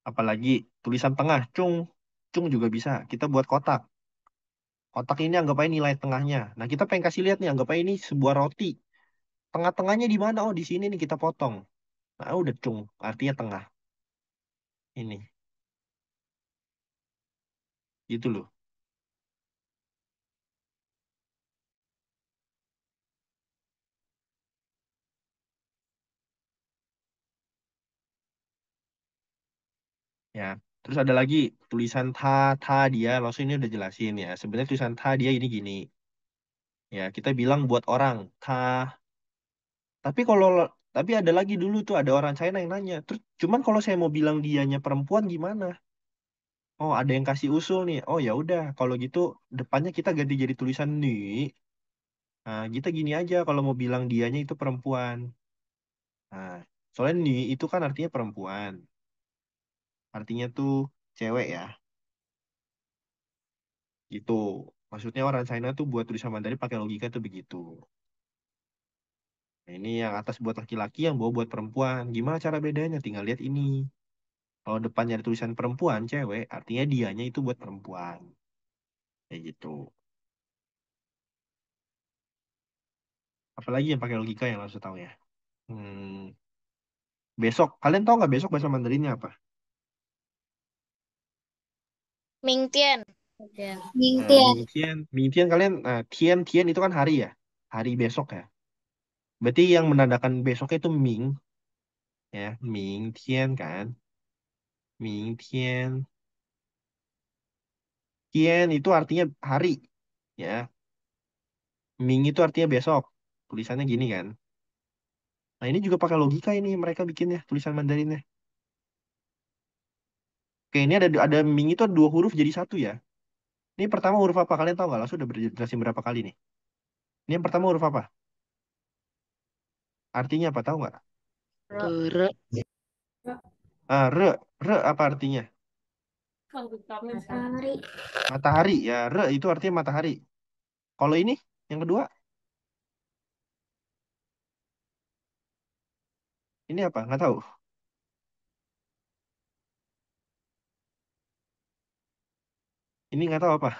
Apalagi tulisan tengah, cung. Cung juga bisa. Kita buat kotak. Kotak ini anggap aja nilai tengahnya. Nah, kita pengen kasih lihat nih, anggap aja ini sebuah roti. Tengah-tengahnya di mana? Oh, di sini nih kita potong. Nah, udah cung, artinya tengah. Ini, gitu loh. Ya, terus ada lagi tulisan ta dia. Langsung ini udah jelasin ya. Sebenarnya tulisan ta dia ini gini. Ya, kita bilang buat orang ta. Tapi kalau tapi ada lagi dulu tuh ada orang China yang nanya. Terus cuman kalau saya mau bilang dianya perempuan gimana? Oh, ada yang kasih usul nih. Oh, ya udah, kalau gitu depannya kita ganti jadi tulisan ni. Nah, kita gini aja kalau mau bilang dianya itu perempuan. Nah, soalnya ni itu kan artinya perempuan. Artinya tuh cewek ya. Gitu. Maksudnya orang China tuh buat tulisan Mandarin pakai logika tuh begitu. Nah, ini yang atas buat laki-laki, yang bawah buat perempuan. Gimana cara bedanya? Tinggal lihat ini. Kalau depannya ada tulisan perempuan, cewek, artinya dianya itu buat perempuan. Kayak gitu. Apalagi yang pakai logika yang harus tahu ya. Hmm, besok, kalian tahu nggak besok bahasa Mandarinnya apa? 明天 Nah, Mingtian. Mingtian, Mingtian kalian, nah, Tian, Tian itu kan hari ya, hari besok ya. Berarti yang menandakan besoknya itu Ming, ya, Mingtian kan, Mingtian, Tian itu artinya hari, ya, Ming itu artinya besok. Tulisannya gini kan. Nah, ini juga pakai logika ini mereka bikinnya tulisan Mandarinnya. Oke, ini ada Ming itu ada dua huruf jadi satu ya. Ini pertama huruf apa? Kalian tahu nggak? Langsung udah berjelasin berapa kali nih. Ini yang pertama huruf apa? Artinya apa? Tahu nggak? Re. Ah, re apa artinya? matahari Matahari ya. Re itu artinya matahari. Kalau ini yang kedua, ini apa? Nggak tahu. Ini nggak tahu apa.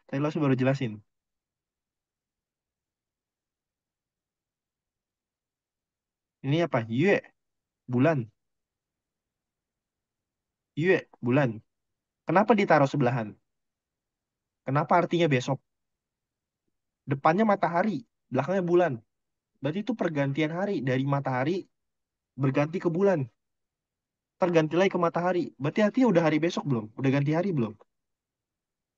Tadi langsung baru jelasin. Ini apa? Yue, bulan. Yue, bulan. Kenapa ditaruh sebelahan? Kenapa artinya besok? Depannya matahari, belakangnya bulan. Berarti itu pergantian hari dari matahari berganti ke bulan. Terganti lagi ke matahari. Berarti artinya udah hari besok belum? Udah ganti hari belum?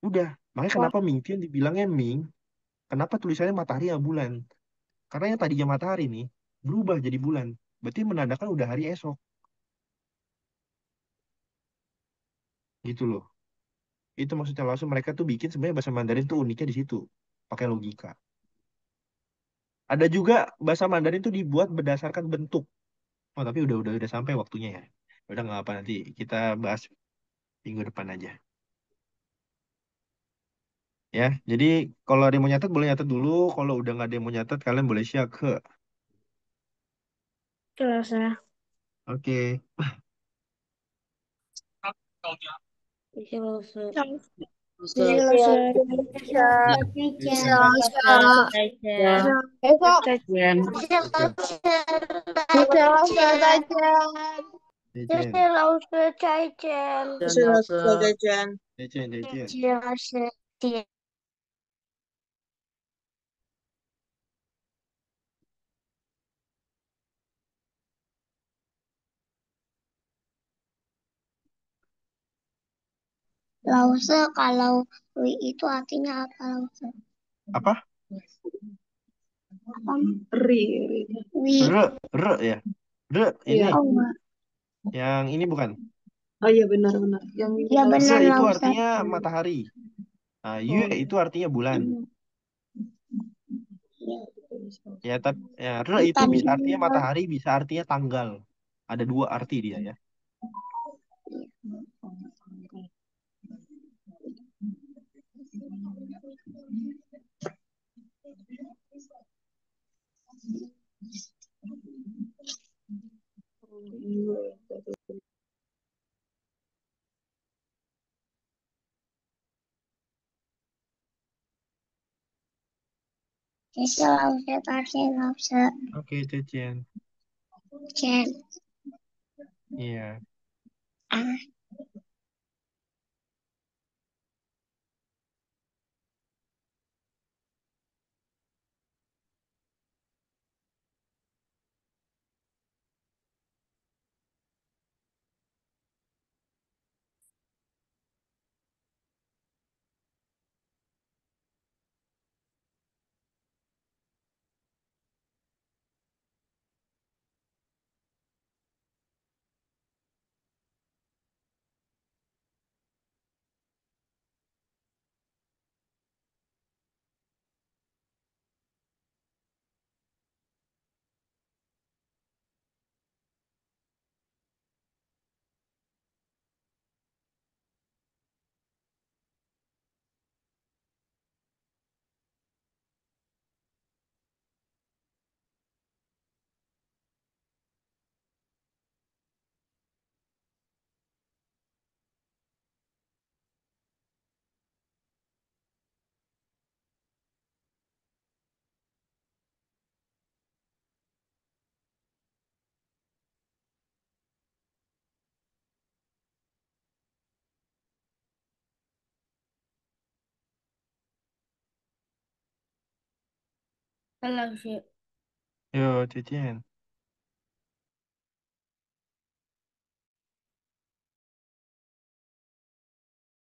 Udah. Makanya Wah, kenapa Ming Tian dibilangnya Ming? Kenapa tulisannya matahari yang bulan? Karena yang tadinya matahari nih berubah jadi bulan. Berarti menandakan udah hari esok. Gitu loh. Itu maksudnya langsung mereka tuh bikin sebenarnya bahasa Mandarin tuh uniknya di situ. Pakai logika. Ada juga bahasa Mandarin tuh dibuat berdasarkan bentuk. Oh, tapi udah sampai waktunya ya. Udah nggak apa nanti kita bahas minggu depan aja. Ya, jadi kalau ada yang mau nyatet boleh nyatet dulu. Kalau udah nggak ada yang mau nyatet, kalian boleh share ke. kerasa. Oke. Kerasa. Se. Selasa. Ya. besok Jen. Oke. Zaijian. Dan Sudah Lause. jajan. Zaijian, Zaijian. 谢谢老师，谢谢。Lause kalau wi itu artinya apa lause? Apa? Apa? Ri. Wi. Re, re ya. Re ini Iya. Oh enggak. yang ini bukan. Oh iya benar-benar. Yang ini Ya lause. benar Re itu lause. artinya matahari. Nah, Oh, Yue iya. itu artinya bulan. Iya. Ya, tapi ya, re itu Bukan bisa artinya juga. matahari, bisa artinya tanggal. Ada dua arti dia ya. Itu lause tadi lause. Oke, Cecen. Jen. Iya. Ah. Lause. Yo, Cecen.